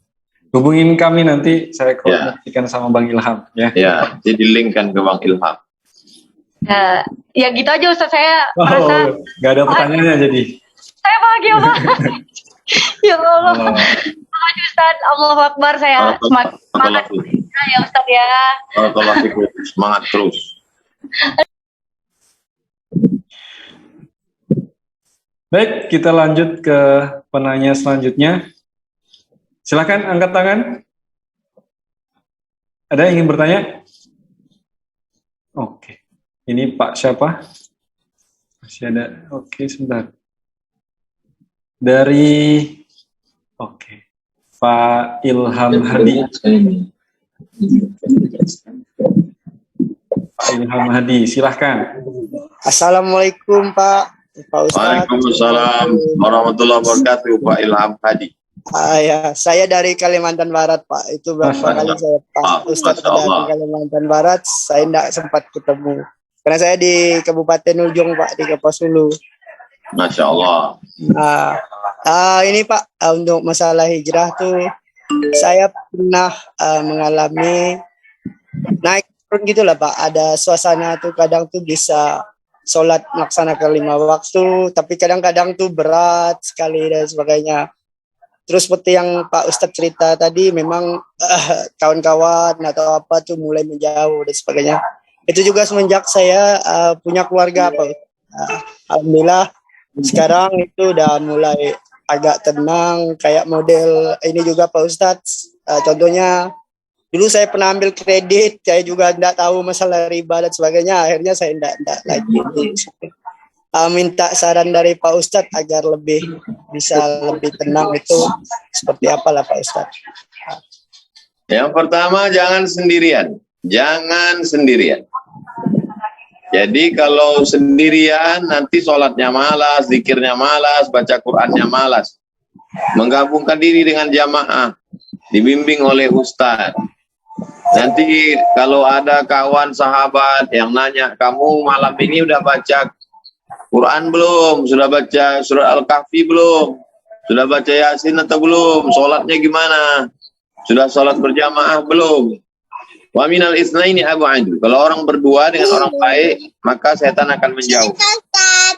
Hubungin kami nanti, saya koordinasikan sama Bang Ilham ya. Ya, jadi link kan ke Bang Ilham. Ya gitu aja Ustadz, saya merasa nggak ada pertanyaannya jadi. Saya bahagia banget. Ya Allah. Ustadz, Allahu Akbar, saya semangat ya Ustadz ya. Semangat terus. Baik, kita lanjut ke penanya selanjutnya. Silakan angkat tangan. Ada yang ingin bertanya? Oke. Ini Pak siapa? Masih ada. Oke, sebentar. Dari Pak Ilham Hadi. Pak Ilham Hadi, silahkan. Assalamualaikum Pak Ustadz. Waalaikumsalam warahmatullahi wabarakatuh, Pak Ilham Hadi. Ya, saya dari Kalimantan Barat Pak. Itu berapa kali saya Pak Ustadz ada di Kalimantan Barat, saya tidak sempat ketemu. Karena saya di Kabupaten Ujung Pak, di Kapuas Hulu. Masya Allah. Ini Pak, untuk masalah hijrah tuh, saya pernah mengalami naik turun gitu lah Pak. Ada suasana tuh kadang tuh bisa sholat melaksanakan 5 waktu, tapi kadang-kadang tuh berat sekali dan sebagainya. Terus seperti yang Pak Ustadz cerita tadi, memang kawan-kawan atau apa tuh mulai menjauh dan sebagainya. Itu juga semenjak saya punya keluarga Pak. Alhamdulillah sekarang itu udah mulai agak tenang, kayak model ini juga Pak Ustadz. Contohnya dulu saya pernah ambil kredit, saya juga tidak tahu masalah riba dan sebagainya. Akhirnya saya tidak lagi. Minta saran dari Pak Ustadz agar bisa lebih tenang, itu seperti apalah Pak Ustadz. Yang pertama, jangan sendirian. Jangan sendirian. Jadi kalau sendirian nanti sholatnya malas, zikirnya malas, baca Qur'annya malas. Menggabungkan diri dengan jamaah, dibimbing oleh ustaz. Nanti kalau ada kawan sahabat yang nanya, kamu malam ini udah baca Quran belum? Sudah baca surat Al-Kahfi belum? Sudah baca Yasin atau belum? Sholatnya gimana? Sudah sholat berjamaah belum? Wa minal isnaini ab'adu. Kalau orang berdua dengan orang baik, maka setan akan menjauh.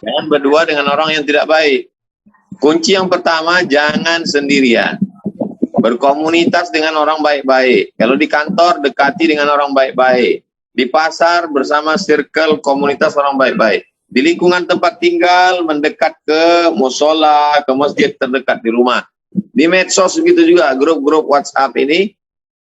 Jangan berdua dengan orang yang tidak baik. Kunci yang pertama, jangan sendirian. Berkomunitas dengan orang baik-baik. Kalau di kantor, dekati dengan orang baik-baik. Di pasar, bersama circle komunitas orang baik-baik. Di lingkungan tempat tinggal, mendekat ke musola, ke masjid terdekat di rumah. Di medsos begitu juga, grup-grup WhatsApp ini,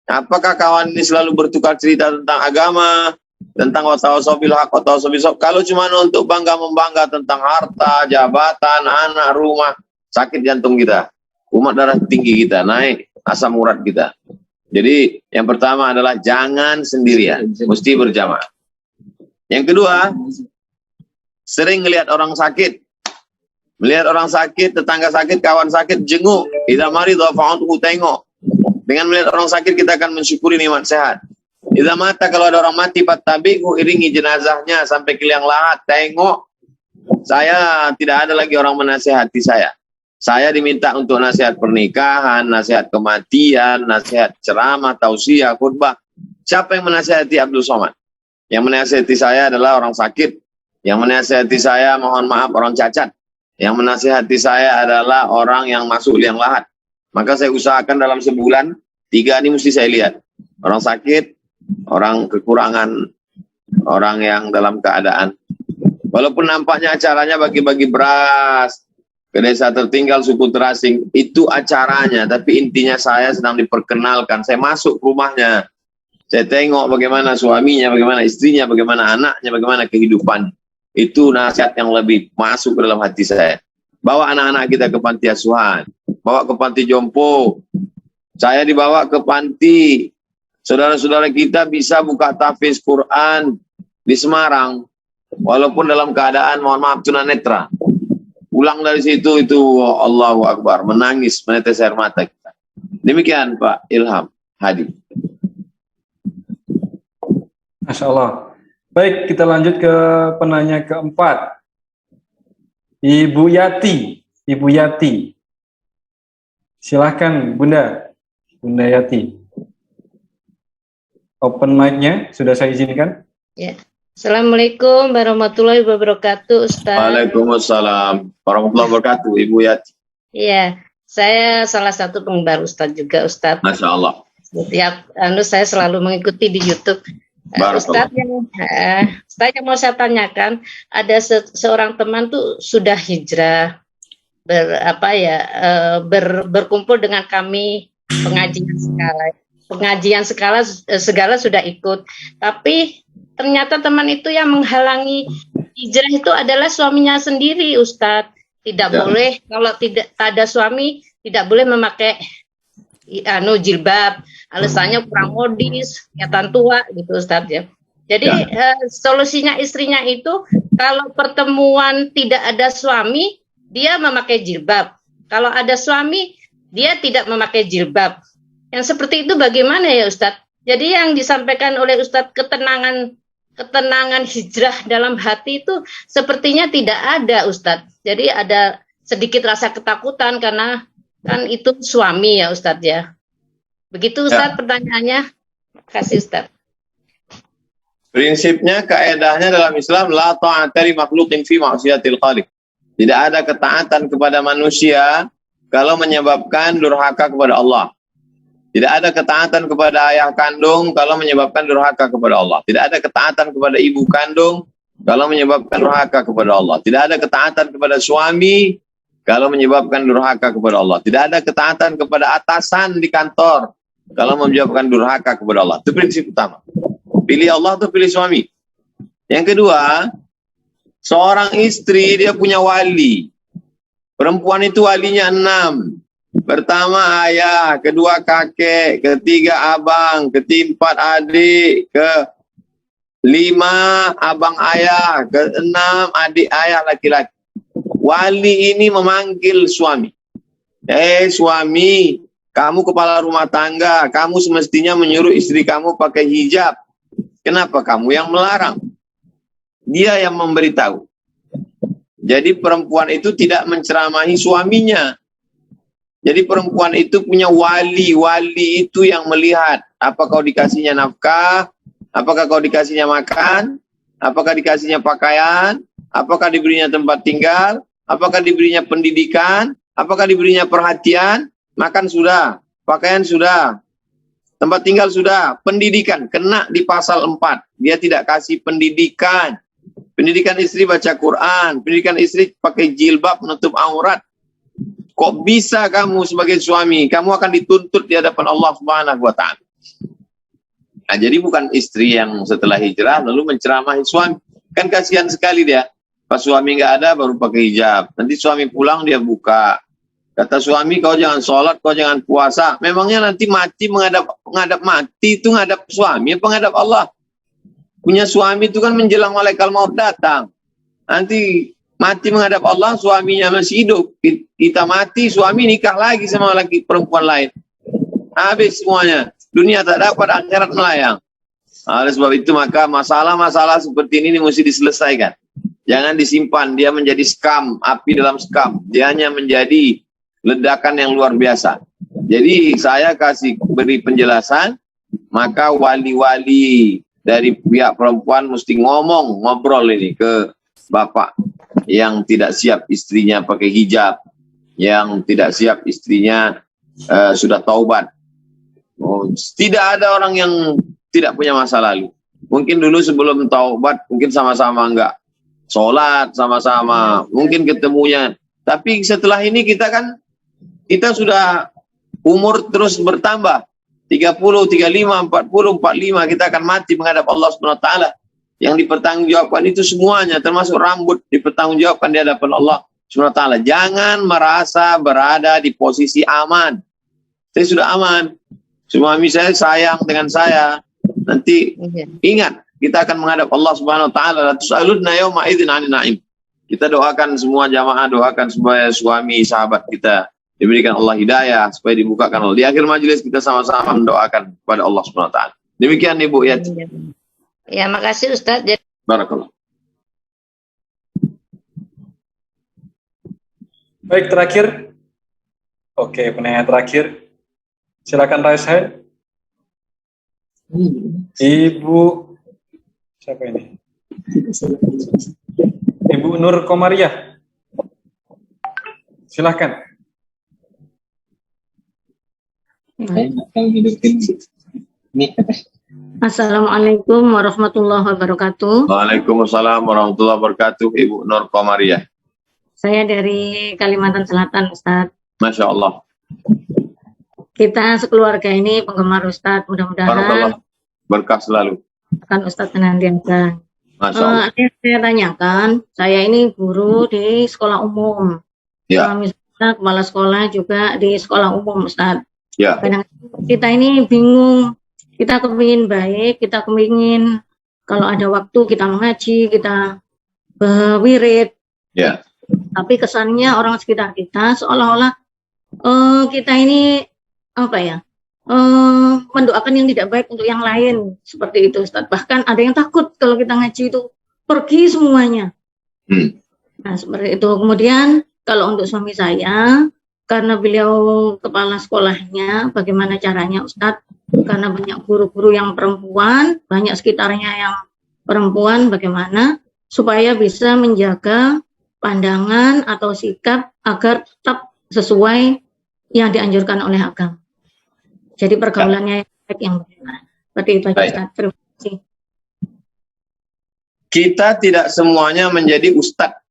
apakah kawan ini selalu bertukar cerita tentang agama, tentang watawasawbil haq, watawasawbil sob. Kalau cuma untuk bangga-membangga tentang harta, jabatan, anak, rumah, sakit jantung kita, umat darah tinggi kita, naik asam urat kita. Jadi yang pertama adalah jangan sendirian, mesti berjamaah. Yang kedua, sering melihat orang sakit. Melihat orang sakit, tetangga sakit, kawan sakit, jenguk. Idza marida fa'udhu, tengok. Dengan melihat orang sakit kita akan mensyukuri nikmat sehat. Idza mata, kalau ada orang mati, fattabi'u, iringi jenazahnya sampai ke liang lahat, tengok. Saya tidak ada lagi orang menasihati saya. Saya diminta untuk nasihat pernikahan, nasihat kematian, nasihat ceramah, tausiah, khutbah. Siapa yang menasihati Abdul Somad? Yang menasihati saya adalah orang sakit. Yang menasihati saya, mohon maaf, orang cacat. Yang menasihati saya adalah orang yang masuk liang lahat. Maka saya usahakan dalam sebulan, 3 ini mesti saya lihat. Orang sakit, orang kekurangan, orang yang dalam keadaan. Walaupun nampaknya acaranya bagi-bagi beras, ke desa tertinggal, suku terasing, itu acaranya. Tapi intinya saya sedang diperkenalkan. Saya masuk rumahnya. Saya tengok bagaimana suaminya, bagaimana istrinya, bagaimana anaknya, bagaimana kehidupan. Itu nasihat yang lebih masuk ke dalam hati saya. Bawa anak-anak kita ke panti asuhan, bawa ke panti jompo. Saya dibawa ke panti. Saudara-saudara kita bisa buka tahfiz Quran di Semarang, walaupun dalam keadaan, mohon maaf, tunanetra. Pulang dari situ, itu Allahu Akbar, menangis, menetes air mata kita. Demikian Pak Ilham Hadi. Masya Allah. Baik, kita lanjut ke penanya keempat. Ibu Yati. Ibu Yati. Silahkan Bunda. Bunda Yati. Open mic-nya sudah saya izinkan. Ya. Assalamualaikum warahmatullahi wabarakatuh, Ustaz. Waalaikumsalam warahmatullahi wabarakatuh, Ibu Yati. Iya, saya salah satu penggemar Ustaz juga, Ustaz. Masya Allah. Setiap saya selalu mengikuti di YouTube. Ustaz yang mau saya tanyakan, ada seorang teman tuh sudah hijrah, berkumpul dengan kami, pengajian segala sudah ikut, tapi ternyata teman itu yang menghalangi hijrah itu adalah suaminya sendiri, Ustadz. Tidak boleh, kalau tidak ada suami, tidak boleh memakai jilbab. Alasannya kurang modis, kelihatan tua gitu, Ustadz ya. Jadi solusinya istrinya itu, kalau pertemuan tidak ada suami, dia memakai jilbab. Kalau ada suami, dia tidak memakai jilbab. Yang seperti itu bagaimana ya, Ustadz? Jadi yang disampaikan oleh Ustadz ketenangan hijrah dalam hati itu sepertinya tidak ada, Ustadz. Jadi ada sedikit rasa ketakutan karena kan itu suami ya, Ustadz ya. Begitu Ustadz pertanyaannya. Terima kasih Ustadz. Prinsipnya, kaedahnya dalam Islam, la ta'ata li makhluqin fi ma'siyatil khaliq. Tidak ada ketaatan kepada manusia kalau menyebabkan durhaka kepada Allah. Tidak ada ketaatan kepada ayah kandung kalau menyebabkan durhaka kepada Allah. Tidak ada ketaatan kepada ibu kandung kalau menyebabkan durhaka kepada Allah. Tidak ada ketaatan kepada suami kalau menyebabkan durhaka kepada Allah. Tidak ada ketaatan kepada atasan di kantor kalau menyebabkan durhaka kepada Allah. Itu prinsip utama. Pilih Allah atau pilih suami. Yang kedua, seorang istri dia punya wali. Perempuan itu walinya 6. Pertama ayah, kedua kakek, ketiga abang, keempat adik, kelima abang ayah, keenam adik ayah laki-laki. Wali ini memanggil suami. Suami, kamu kepala rumah tangga, kamu semestinya menyuruh istri kamu pakai hijab. Kenapa kamu yang melarang? Dia yang memberitahu. Jadi perempuan itu tidak menceramahi suaminya. Jadi perempuan itu punya wali. Wali itu yang melihat apakah kau dikasihnya nafkah, apakah kau dikasihnya makan, apakah dikasihnya pakaian, apakah diberinya tempat tinggal, apakah diberinya pendidikan, apakah diberinya perhatian. Makan sudah, pakaian sudah, tempat tinggal sudah, pendidikan kena di pasal 4. Dia tidak kasih pendidikan. Pendidikan istri baca Quran, pendidikan istri pakai jilbab menutup aurat. Kok bisa kamu sebagai suami, kamu akan dituntut di hadapan Allah Subhanahu wa taala. Nah, jadi bukan istri yang setelah hijrah lalu menceramahi suami. Kan kasihan sekali dia. Pas suami nggak ada baru pakai hijab. Nanti suami pulang dia buka. Kata suami, kau jangan sholat, kau jangan puasa. Memangnya nanti mati menghadap mati itu menghadap suami apa menghadap Allah? Punya suami itu kan menjelang malaikat maut datang. Nanti mati menghadap Allah, suaminya masih hidup. Kita mati, suami nikah lagi sama laki perempuan lain. Habis semuanya. Dunia tak dapat, akhirat melayang. Oleh sebab itu maka masalah-masalah seperti ini mesti diselesaikan. Jangan disimpan, dia menjadi skam, api dalam skam. Dia hanya menjadi ledakan yang luar biasa. Jadi saya beri penjelasan, maka wali-wali dari pihak perempuan mesti ngobrol ini ke bapak yang tidak siap istrinya pakai hijab, yang tidak siap istrinya sudah taubat. Tidak ada orang yang tidak punya masa lalu. Mungkin dulu sebelum taubat mungkin sama-sama enggak sholat, sama-sama mungkin ketemunya. Tapi setelah ini kita sudah umur terus bertambah. 30, 35, 40, 45 kita akan mati menghadap Allah Subhanahu wa taala. Yang dipertanggungjawabkan itu semuanya termasuk rambut dipertanggungjawabkan di hadapan Allah Subhanahu wa taala. Jangan merasa berada di posisi aman. Saya sudah aman. Suami saya sayang dengan saya. Nanti ingat kita akan menghadap Allah Subhanahu wa taala. La tusaluna yauma idzin 'anil na'im. Kita doakan semua jamaah, doakan supaya suami sahabat kita diberikan Allah hidayah, supaya dibukakan Allah. Di akhir majelis kita sama-sama mendoakan kepada Allah Subhanahu wa taala. Demikian Ibu ya. Ya, makasih Ustaz. Barakallah. Baik, terakhir. Oke, penanya terakhir. Silakan raise hand. Ibu siapa ini? Ibu Nur Komariah. Silakan. Assalamualaikum warahmatullahi wabarakatuh. Waalaikumsalam warahmatullahi wabarakatuh. Ibu Nur Komariah. Saya dari Kalimantan Selatan, Ustadz. Masya Allah. Kita sekeluarga ini penggemar Ustadz. Mudah-mudahan Barakallah. Berkah selalu. akan Ustadz senantiasa. Masya Allah. Saya tanyakan, saya ini guru di sekolah umum. Ya. Suami saya kepala sekolah juga di sekolah umum, Ustadz. Ya. Kadang kita ini bingung. Kita kepingin baik, kita kepingin kalau ada waktu kita mengaji, kita wirid. Ya. Tapi kesannya orang sekitar kita seolah-olah kita ini apa ya, mendoakan yang tidak baik untuk yang lain, seperti itu Ustadz. Bahkan ada yang takut kalau kita ngaji itu pergi semuanya. Nah seperti itu. Kemudian kalau untuk suami saya, karena beliau kepala sekolahnya, bagaimana caranya Ustadz? Karena banyak guru-guru yang perempuan, banyak sekitarnya yang perempuan, bagaimana supaya bisa menjaga pandangan atau sikap agar tetap sesuai yang dianjurkan oleh agama. Jadi pergaulannya yang baik, yang benar. Seperti itu aja, Ustaz. Terima kasih. Kita tidak semuanya menjadi ustadz.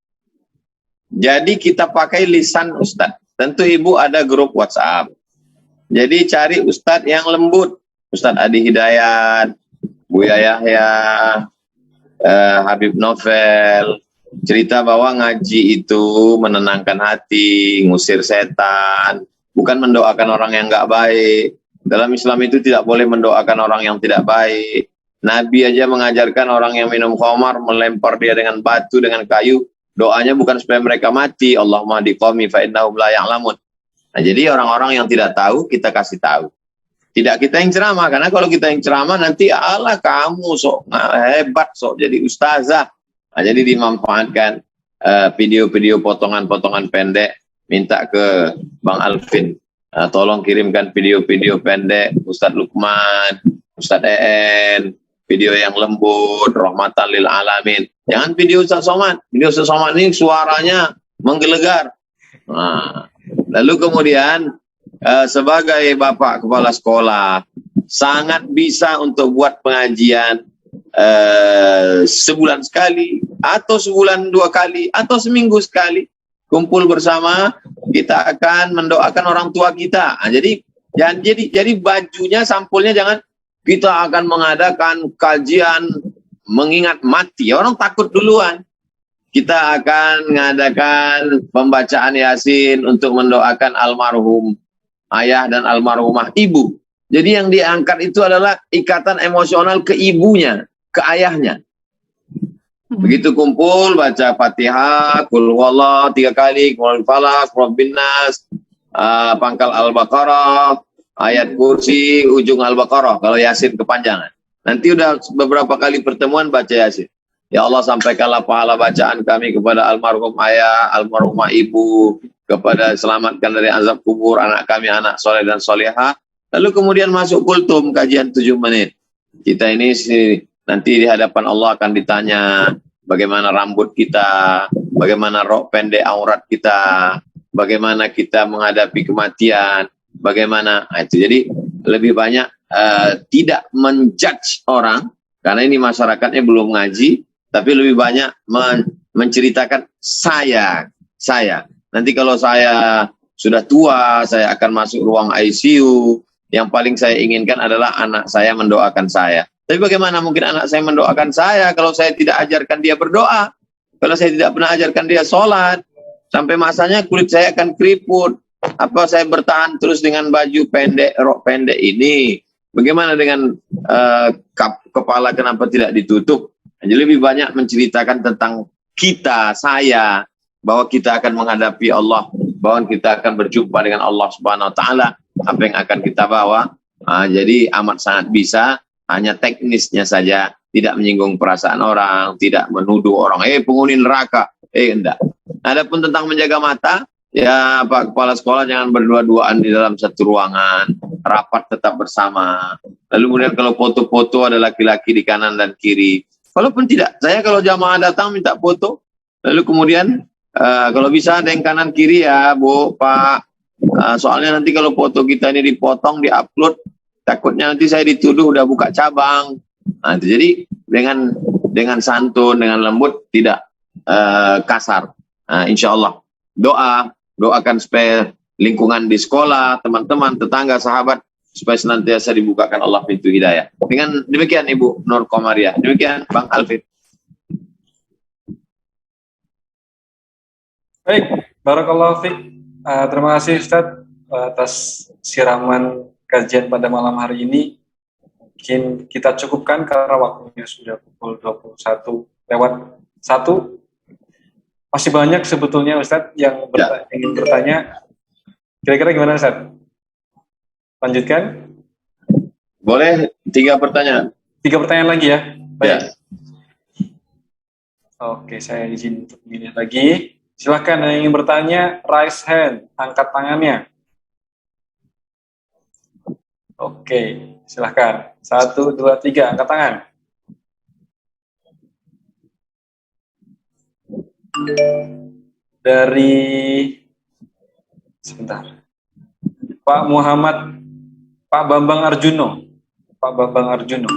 Jadi kita pakai lisan ustadz. Tentu Ibu ada grup WhatsApp. Jadi cari ustadz yang lembut. Ustadz Adi Hidayat, Buya Yahya, Habib Novel. Cerita bahwa ngaji itu menenangkan hati, ngusir setan. Bukan mendoakan orang yang nggak baik. Dalam Islam itu tidak boleh mendoakan orang yang tidak baik. Nabi aja mengajarkan orang yang minum khamar, melempar dia dengan batu, dengan kayu. Doanya bukan supaya mereka mati. Allahumma hdi qaumi fa innahum la ya'lamun. Nah, jadi orang-orang yang tidak tahu, kita kasih tahu. Tidak kita yang ceramah. Karena kalau kita yang ceramah, nanti Allah kamu sok hebat, sok jadi ustazah. Nah, jadi dimanfaatkan. video-video potongan-potongan pendek, minta ke Bang Alvin. Tolong kirimkan video-video pendek Ustadz Lukman, Ustadz EN, video yang lembut, rahmatan lil alamin. Jangan video Ustadz Somad. Video Ustadz Somad ini suaranya menggelegar. Nah, lalu kemudian sebagai Bapak Kepala Sekolah, sangat bisa untuk buat pengajian sebulan sekali, atau sebulan 2 kali, atau seminggu sekali. Kumpul bersama, kita akan mendoakan orang tua kita. Nah, jadi bajunya, sampulnya jangan kita akan mengadakan kajian mengingat mati. Orang takut duluan. Kita akan mengadakan pembacaan Yasin untuk mendoakan almarhum ayah dan almarhumah ibu. Jadi yang diangkat itu adalah ikatan emosional ke ibunya, ke ayahnya. Begitu kumpul, baca Fatihah, Qul huwallah 3 kali, Qul falaq, Rabbin nas, pangkal Al-Baqarah, ayat kursi, ujung Al-Baqarah, kalau Yasin kepanjangan. Nanti udah beberapa kali pertemuan baca Yasin. Ya Allah, sampaikanlah pahala bacaan kami kepada almarhum ayah, almarhumah ibu, kepada selamatkan dari azab kubur anak kami, anak soleh dan soleha. Lalu kemudian masuk kultum, kajian 7 menit. Kita ini nanti di hadapan Allah akan ditanya bagaimana rambut kita, bagaimana rok pendek aurat kita, bagaimana kita menghadapi kematian, bagaimana. Nah, itu jadi lebih banyak tidak menjudge orang, karena ini masyarakatnya belum ngaji, tapi lebih banyak menceritakan saya. Nanti kalau saya sudah tua, saya akan masuk ruang ICU, yang paling saya inginkan adalah anak saya mendoakan saya. Tapi bagaimana mungkin anak saya mendoakan saya kalau saya tidak ajarkan dia berdoa, kalau saya tidak pernah ajarkan dia sholat, sampai masanya kulit saya akan keriput. Apa saya bertahan terus dengan baju pendek, rok pendek ini? Bagaimana dengan kepala, kenapa tidak ditutup? Jadi lebih banyak menceritakan tentang kita, saya, bahwa kita akan menghadapi Allah, bahwa kita akan berjumpa dengan Allah Subhanahu Wa Taala, apa yang akan kita bawa. Jadi amat sangat bisa. Hanya teknisnya saja, tidak menyinggung perasaan orang, tidak menuduh orang, penghuni neraka, enggak. Adapun tentang menjaga mata, ya Pak Kepala Sekolah jangan berdua-duaan di dalam satu ruangan, rapat tetap bersama. Lalu kemudian kalau foto-foto ada laki-laki di kanan dan kiri. Walaupun tidak, saya kalau jamaah datang minta foto, lalu kemudian kalau bisa ada yang kanan kiri ya Bu, Pak. Soalnya nanti kalau foto kita ini dipotong, diupload, takutnya nanti saya dituduh udah buka cabang. Nah, itu jadi dengan santun, dengan lembut, tidak kasar. Insya Allah doakan supaya lingkungan di sekolah, teman-teman, tetangga, sahabat, supaya senantiasa dibukakan Allah pintu hidayah. Dengan demikian Ibu Nur Komariah, demikian Bang Alvin. Baik, barakallahu fiik. Terima kasih Ustadz atas siraman kajian pada malam hari ini. Mungkin kita cukupkan karena waktunya sudah pukul 21:01. Masih banyak sebetulnya Ustadz yang ingin bertanya. Kira-kira gimana Ustadz? Lanjutkan? Boleh 3 pertanyaan. 3 pertanyaan lagi ya? Baik. Ya. Oke, saya izin untuk memilih lagi. Silakan yang ingin bertanya, raise hand, angkat tangannya. Oke, silakan. 1, 2, 3, angkat tangan. Dari sebentar. Pak Muhammad, Pak Bambang Arjuno. Pak Bambang Arjuno.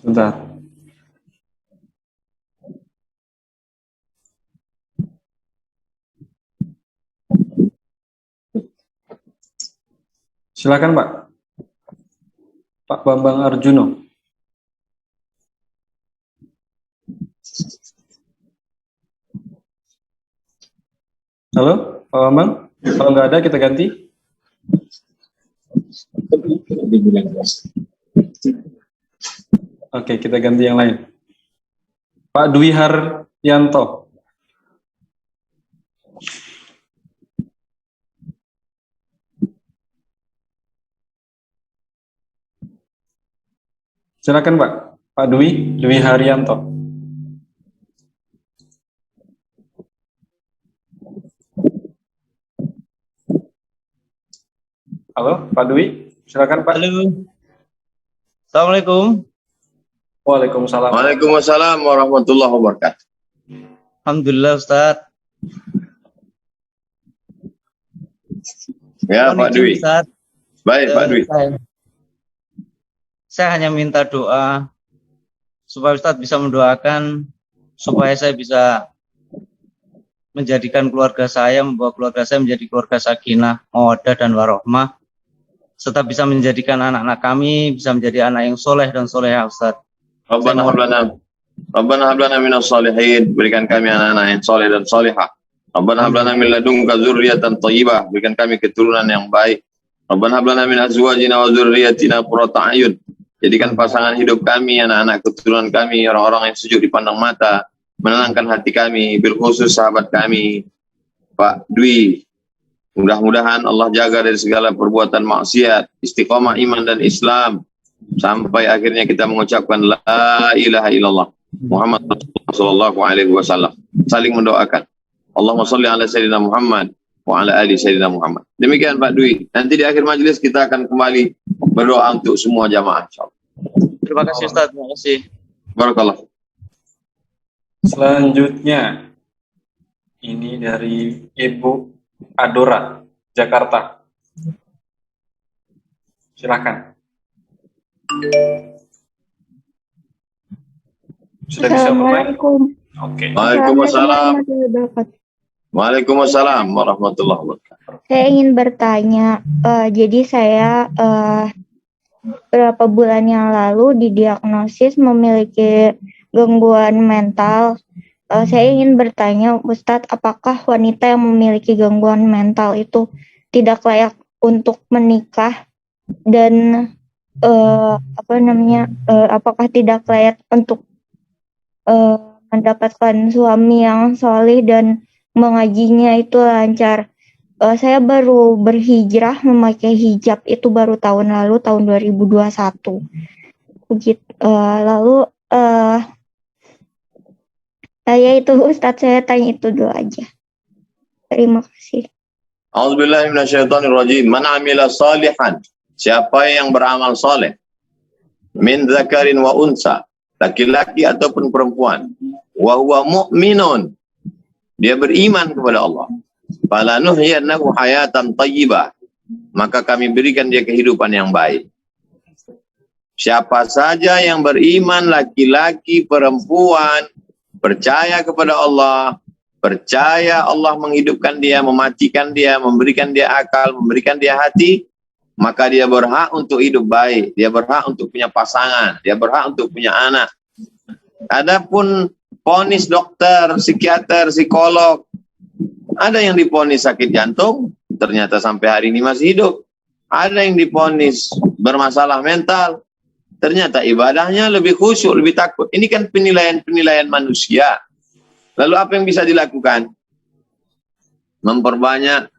Sebentar. Silakan Pak. Pak Bambang Arjuno. Halo, Pak Bambang. Kalau nggak ada kita ganti. Oke, kita ganti yang lain. Pak Dwi Haryanto. Silakan Pak. Pak Dwi Haryanto. Halo, Pak Dwi. Silakan Pak. Halo. Assalamualaikum. Waalaikumsalam. Waalaikumsalam warahmatullahi wabarakatuh. Alhamdulillah Ustaz. Ya Pak Dwi. Ustaz. Baik Pak Dwi. Saya hanya minta doa supaya Ustaz bisa mendoakan supaya saya bisa menjadikan keluarga saya, membawa keluarga saya menjadi keluarga sakinah, mawaddah dan warohmah, serta bisa menjadikan anak-anak kami bisa menjadi anak yang soleh dan solehah Ustaz. Rabbana hablana minas salihin, berikan kami anak-anak yang soleh dan solehah. Rabbana hablana min ladunka dzurriyyatan thayyibah, berikan kami keturunan yang baik. Rabbana hablana min azwajina wa dzurriyyatina qurrata a'yun, jadikan pasangan hidup kami, anak-anak keturunan kami, orang-orang yang sejuk dipandang mata, menenangkan hati kami, bil khusus sahabat kami Pak Dwi. Mudah-mudahan Allah jaga dari segala perbuatan maksiat, istiqomah iman dan Islam, sampai akhirnya kita mengucapkan la ilaha illallah Muhammad sallallahu alaihi wasallam. Saling mendoakan. Allahumma shalli ala sayyidina Muhammad wa ala ali sayyidina Muhammad. Demikian Pak Dwi. Nanti di akhir majelis kita akan kembali berdoa untuk semua jamaah insyaallah. Terima kasih Ustaz, terima kasih. Barakallah. Selanjutnya ini dari Ibu Adora, Jakarta. Silakan. Sudah bisa bermain? Oke. Waalaikumsalam. Waalaikumsalam warahmatullahi wabarakatuh. Saya ingin bertanya, jadi saya berapa bulan yang lalu didiagnosis memiliki gangguan mental. Saya ingin bertanya, Ustadz, apakah wanita yang memiliki gangguan mental itu tidak layak untuk menikah dan apakah tidak layak untuk mendapatkan suami yang soleh dan mengajinya itu lancar? Saya baru berhijrah memakai hijab itu baru tahun lalu, tahun 2021. Begitu. Lalu ya itu Ustadz, saya tanya itu dulu aja. Terima kasih. A'udzubillahi minasyaitonirrajim. Man 'amila shalihan, siapa yang beramal soleh, min dzakarin wa unsa, laki-laki ataupun perempuan, wa huwa mu'minun, dia beriman kepada Allah, falanuhyiyannahu hayatan thayyibah, maka kami berikan dia kehidupan yang baik. Siapa saja yang beriman, laki-laki, perempuan, percaya kepada Allah, percaya Allah menghidupkan dia, mematikan dia, memberikan dia akal, memberikan dia hati, maka dia berhak untuk hidup baik, dia berhak untuk punya pasangan, dia berhak untuk punya anak. Adapun vonis dokter, psikiater, psikolog, ada yang divonis sakit jantung, ternyata sampai hari ini masih hidup. Ada yang divonis bermasalah mental, ternyata ibadahnya lebih khusyuk, lebih takut. Ini kan penilaian-penilaian manusia. Lalu apa yang bisa dilakukan? Memperbanyak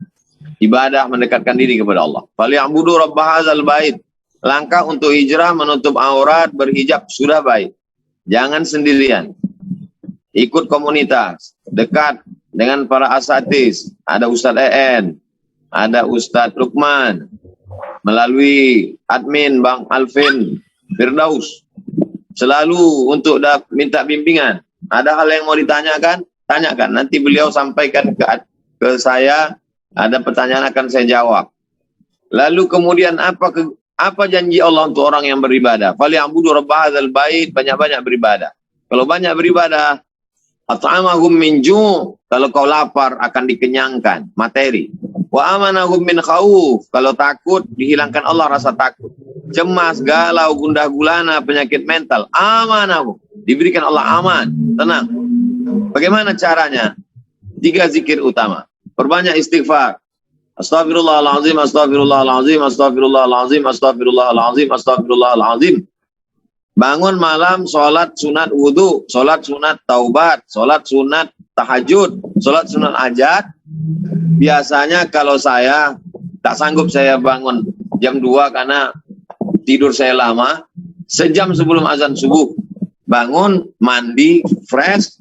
ibadah, mendekatkan diri kepada Allah. Falyabudu rabb hadzal bait. Langkah untuk hijrah, menutup aurat, berhijab sudah baik. Jangan sendirian. Ikut komunitas, dekat dengan para asatiz. Ada Ustadz EN, ada Ustadz Lukman, melalui admin Bang Alvin Firdaus, selalu untuk minta bimbingan. Ada hal yang mau ditanyakan, tanyakan. Nanti beliau sampaikan ke saya, ada pertanyaan akan saya jawab. Lalu kemudian apa janji Allah untuk orang yang beribadah? Falyabudu rabb hadzal bait, banyak-banyak beribadah. Kalau banyak beribadah, at'amahum min ju', kalau kau lapar akan dikenyangkan materi. Wa amanahum min khauf, kalau takut dihilangkan Allah rasa takut. Cemas, galau, gundah gulana, penyakit mental, amanahum, diberikan Allah aman, tenang. Bagaimana caranya? 3 zikir utama. Perbanyak istighfar. Astaghfirullahalazim, astaghfirullahalazim, astaghfirullahalazim, astaghfirullahalazim, astaghfirullahalazim. Bangun malam, sholat sunat wudhu, sholat sunat taubat, sholat sunat tahajud, sholat sunat hajat. Biasanya kalau saya tak sanggup saya bangun jam 2 karena tidur saya lama, sejam sebelum azan subuh. Bangun, mandi, fresh,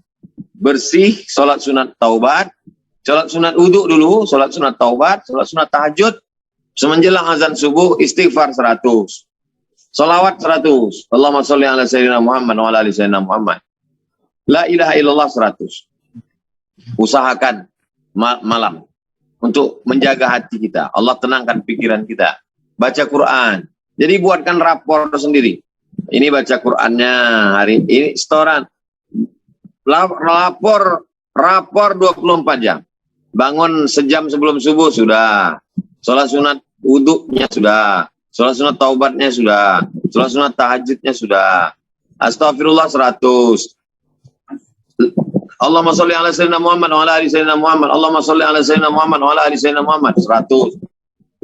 bersih, sholat sunat taubat, sholat sunat wudhu dulu, sholat sunat taubat, sholat sunat tahajud, semenjelang azan subuh, istighfar 100. Salawat 100. Allahumma sholli ala sayyidina Muhammad wa ala ali sayyidina Muhammad. La ilaha illallah 100. Usahakan malam untuk menjaga hati kita. Allah tenangkan pikiran kita. Baca Quran. Jadi buatkan rapor sendiri. Ini baca Qurannya hari ini, setoran. Rapor 24 jam. Bangun sejam sebelum subuh sudah. Sholat sunat wudhunya sudah. Sholat sunat taubatnya sudah. Sholat sunat tahajudnya sudah. Astagfirullah 100. Allahumma sholli ala sayyidina Muhammad wa ala ali sayyidina Muhammad. Allahumma sholli ala sayyidina Muhammad wa ala ali sayyidina Muhammad 100.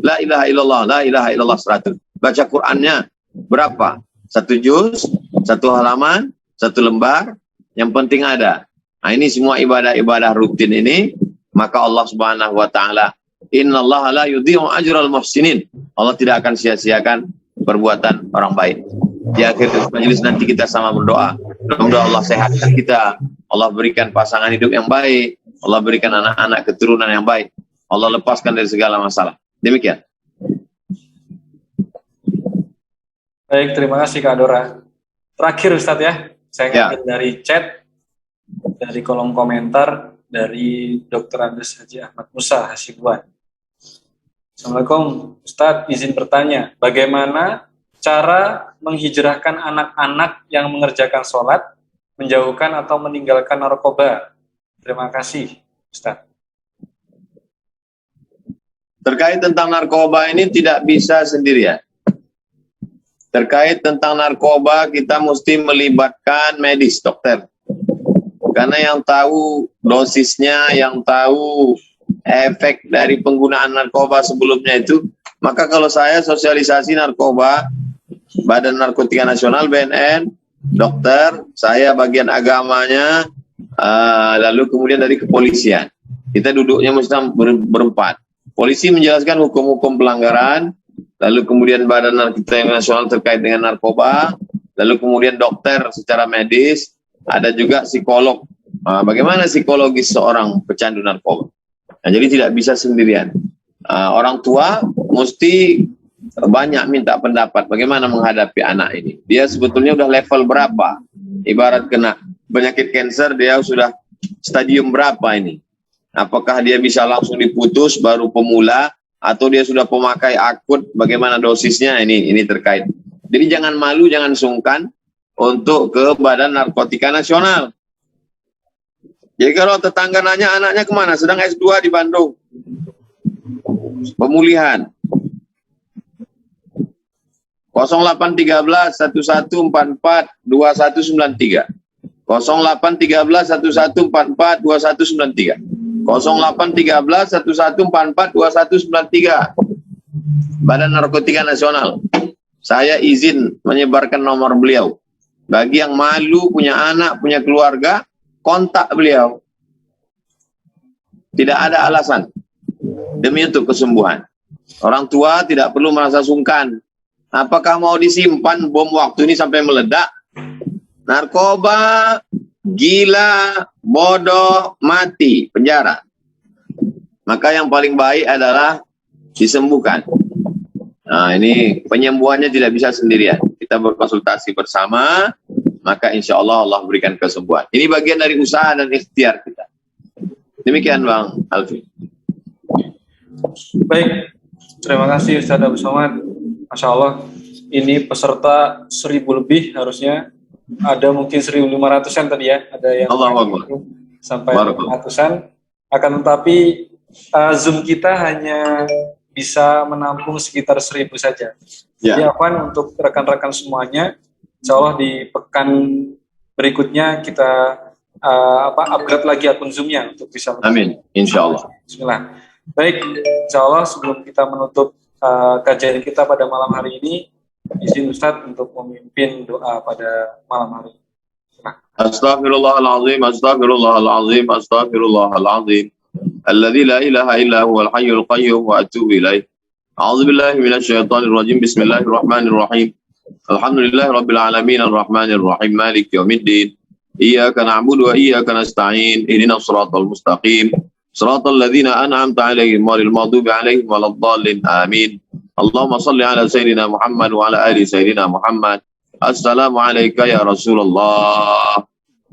La ilaha illallah, la ilaha illallah 100. Baca Qur'annya berapa? 1 juz, 1 halaman, 1 lembar, yang penting ada. Nah, ini semua ibadah-ibadah rutin ini, maka Allah Subhanahu wa taala, innallaha la yudhi'u ajral muhsinin. Allah tidak akan sia-siakan perbuatan orang baik. Di akhir majelis nanti kita sama berdoa. Mudah-mudahan Allah sehatkan kita. Allah berikan pasangan hidup yang baik. Allah berikan anak-anak keturunan yang baik. Allah lepaskan dari segala masalah. Demikian. Baik, terima kasih Kak Dora. Terakhir Ustadz ya, saya ngambil dari chat, dari kolom komentar, dari Dr. Andes Haji Ahmad Musa Hasibuan. Assalamualaikum Ustadz, izin bertanya, bagaimana cara menghijrahkan anak-anak yang mengerjakan sholat, menjauhkan atau meninggalkan narkoba? Terima kasih Ustadz. Terkait tentang narkoba ini tidak bisa sendirian. Terkait tentang narkoba kita mesti melibatkan medis, dokter. Karena yang tahu dosisnya, yang tahu efek dari penggunaan narkoba sebelumnya itu. Maka kalau saya sosialisasi narkoba, Badan Narkotika Nasional, BNN, dokter, saya bagian agamanya, lalu kemudian dari kepolisian. Kita duduknya mesti berempat. Polisi menjelaskan hukum-hukum pelanggaran, lalu kemudian Badan Narkotika Nasional terkait dengan narkoba, lalu kemudian dokter secara medis, ada juga psikolog. Bagaimana psikologis seorang pecandu narkoba? Nah, jadi tidak bisa sendirian. Orang tua mesti banyak minta pendapat bagaimana menghadapi anak ini. Dia sebetulnya udah level berapa? Ibarat kena penyakit kanker, dia sudah stadium berapa ini? Apakah dia bisa langsung diputus baru pemula, atau dia sudah pemakai akut, bagaimana dosisnya? Ini terkait. Jadi jangan malu, jangan sungkan untuk ke Badan Narkotika Nasional. Jadi kalau tetangga nanya anaknya kemana, sedang S2 di Bandung, pemulihan. 0813 1144 2193. 0813 1144 2193. 0813 1144 2193. Badan Narkotika Nasional. Saya izin menyebarkan nomor beliau. Bagi yang malu, punya anak, punya keluarga, kontak beliau. Tidak ada alasan. Demi untuk kesembuhan. Orang tua tidak perlu merasa sungkan. Apakah mau disimpan bom waktu ini sampai meledak? Narkoba, gila, bodoh, mati, penjara. Maka yang paling baik adalah disembuhkan. Nah, ini penyembuhannya tidak bisa sendirian. Kita berkonsultasi bersama, maka insya Allah Allah berikan kesembuhan. Ini bagian dari usaha dan ikhtiar kita. Demikian Bang Alfi. Baik, terima kasih Ustaz Abu Somad. Masya Allah, ini peserta 1000 lebih harusnya. Ada mungkin 1.500-an tadi ya, ada yang sampai 500-an. Akan tetapi Zoom kita hanya bisa menampung sekitar 1.000 saja. Jadi Afwan, untuk rekan-rekan semuanya, insya Allah di pekan berikutnya kita upgrade lagi akun Zoom-nya untuk bisa. Amin, insya Allah. Bismillah. Baik, insya Allah sebelum kita menutup kajian kita pada malam hari ini, izin Ustadz untuk memimpin doa pada malam hari ini. Astaghfirullahaladzim, astaghfirullahaladzim, astaghfirullahaladzim. Alladzi la ilaha illa huwal hayyul qayyum wa atubu ilaih. A'udzu billahi minasy syaithanir rajim. Bismillahirrahmanirrahim. Alhamdulillah Rabbil Alamin Ar-Rahmanir Rahim Malik Yawmiddin. Iyyaka na'budu wa iyyaka nasta'in. Ihdinas siratal mustaqim. Siratal ladzina an'amta 'alaihim ghairil maghdubi 'alaihim waladdallin. Amin. Allahumma shalli ala sayyidina Muhammad wa ala ali sayyidina Muhammad. Assalamu alayka ya Rasulullah.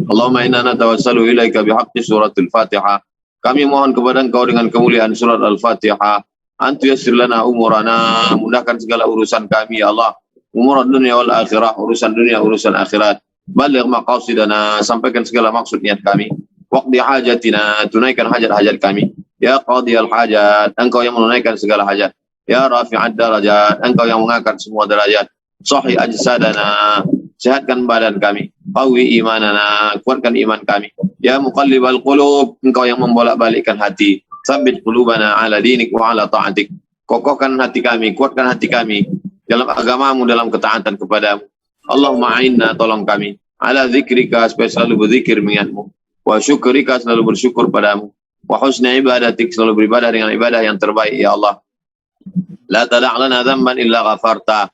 Allahumma inna natawassalu ilaika bihaqqi suratul Fatihah. Kami mohon kepada Engkau dengan kemuliaan surat Al-Fatihah. Antu yassir lana umurana, mudahkan segala urusan kami ya Allah. Umur dunia wal akhirah, urusan dunia, urusan akhirat. Baligh maqasidana, sampaikan segala maksud niat kami. Waqdi hajatina, tunaikan hajat-hajat kami. Ya qadiyal hajat, Engkau yang menunaikan segala hajat. Ya rafi'ad darajat, Engkau yang mengangkat semua derajat. Sahih ajsadana, sehatkan badan kami. Qawi imanana, kuatkan iman kami. Ya muqallibal qulub, Engkau yang membolak-balikkan hati. Tsabbit qulubana ala dinik wa ala ta'atik. Kokohkan hati kami, kuatkan hati kami dalam agamamu, dalam ketaatan kepadamu. Allahumma a'inna, tolong kami. Ala zikrika, supaya selalu berzikir mengingatmu. Wa syukrika, selalu bersyukur padamu. Wa husna ibadatik, selalu beribadah dengan ibadah yang terbaik ya Allah. La tada' lana dzamban illa ghafarta.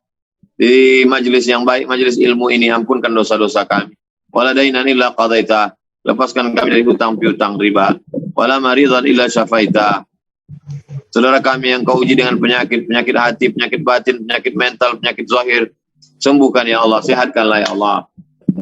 Di majlis yang baik, majlis ilmu ini, ampunkan dosa-dosa kami. Wala dainan illa qadaita, lepaskan kami dari hutang piutang riba. Wala maridan illa syafaita. Saudara kami yang Kau uji dengan penyakit hati, penyakit batin, penyakit mental, penyakit zahir, sembuhkan ya Allah, sehatkanlah ya Allah.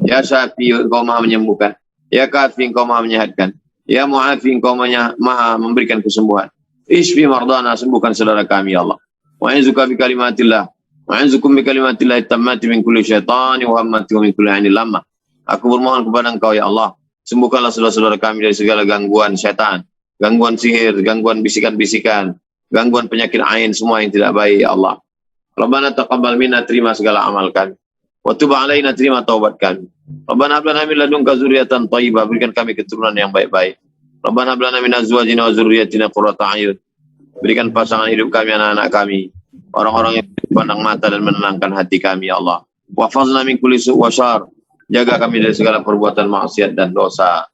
Ya Syafi, Engkau maha menyembuhkan. Ya Kafi, Engkau maha menyehatkan. Ya Mu'afi, Engkau maha memberikan kesembuhan. Ishfi mardana, sembuhkan saudara kami ya Allah. Wa'inzuka bi kalimatillah. Wa'inzukum bi kalimatillah tammati min kulli syaitani wa hammati wa min kulli ainin lamma. Aku bermohon kepada Engkau ya Allah, sembuhkanlah saudara-saudara kami dari segala gangguan syaitan, gangguan sihir, gangguan bisikan-bisikan, gangguan penyakit ain, semua yang tidak baik ya Allah. Rabbana taqabbal minna, terima segala amal kami. Wa tub alaina, terima taubat kami. Rabbana hab lana min ladunka dzurriatan thayyibah, berikan kami keturunan yang baik-baik. Rabbana hab lana min azwajina wa dzurriyyatina qurrata a'yun. Berikan pasangan hidup kami, anak-anak kami, orang-orang yang pandang mata dan menenangkan hati kami ya Allah. Wahfazna min kulli su' wa syarr, jaga kami dari segala perbuatan maksiat dan dosa.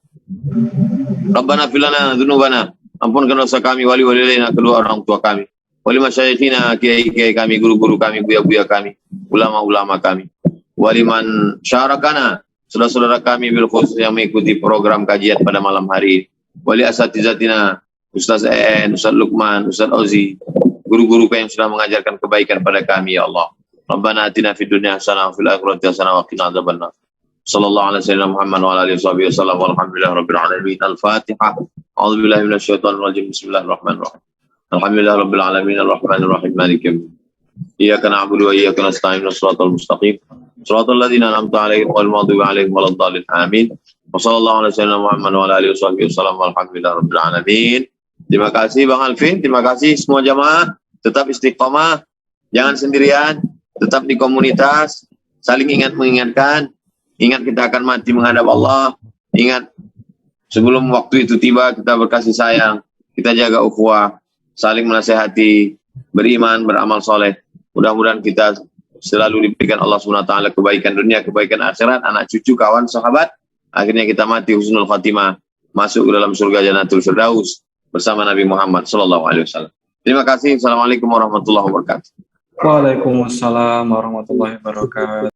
Rabbana fil lana dzunubana, ampunkan dosa kami, wali walidaina, kedua orang tua kami, wali masyayikhina, kiai-kiai kami, guru-guru kami, buya-buya kami, ulama-ulama kami, waliman syarakana, saudara-saudara kami bil khusus yang mengikuti program kajian pada malam hari ini, wali asatizatina, Ustaz En, Ustaz Lukman, Ustaz Ozi, guru-guru yang sudah mengajarkan kebaikan pada kami ya Allah. Rabbana atina fid dunya hasanah wa fil akhirati hasanah wa qina adzabannar. Sallallahu alaihi wasallam Muhammad wa ala alihi wasallam walhamdulillahi rabbil alamin. Al-Fatihah. A'udzu billahi minasyaitonir rajim. Bismillahirrahmanirrahim. Alhamdulillahi rabbil alamin arrahmanir rahim maliki yaumiddin. Iyyaka na'budu wa iyyaka nasta'in. Shiratal mustaqim. Shiratal ladzina an'amta 'alaihim ghairil maghdubi 'alaihim waladdallin. Amin. Wa sallallahu alaihi wasallam Muhammad wa ala alihi wasallam walhamdulillahi rabbil alamin. Terima kasih Bang Alvin, terima kasih semua jamaah. Tetap istiqomah, jangan sendirian, tetap di komunitas, saling mengingatkan. Ingat kita akan mati menghadap Allah. Ingat sebelum waktu itu tiba kita berkasih sayang, kita jaga ukhuwah, saling menasehati, beriman, beramal soleh. Mudah-mudahan kita selalu diberikan Allah SWT kebaikan dunia, kebaikan akhirat, anak cucu, kawan, sahabat. Akhirnya kita mati husnul khatimah, masuk ke dalam surga Jannatul Firdaus bersama Nabi Muhammad SAW. Terima kasih. Assalamualaikum warahmatullahi wabarakatuh. Waalaikumsalam warahmatullahi wabarakatuh.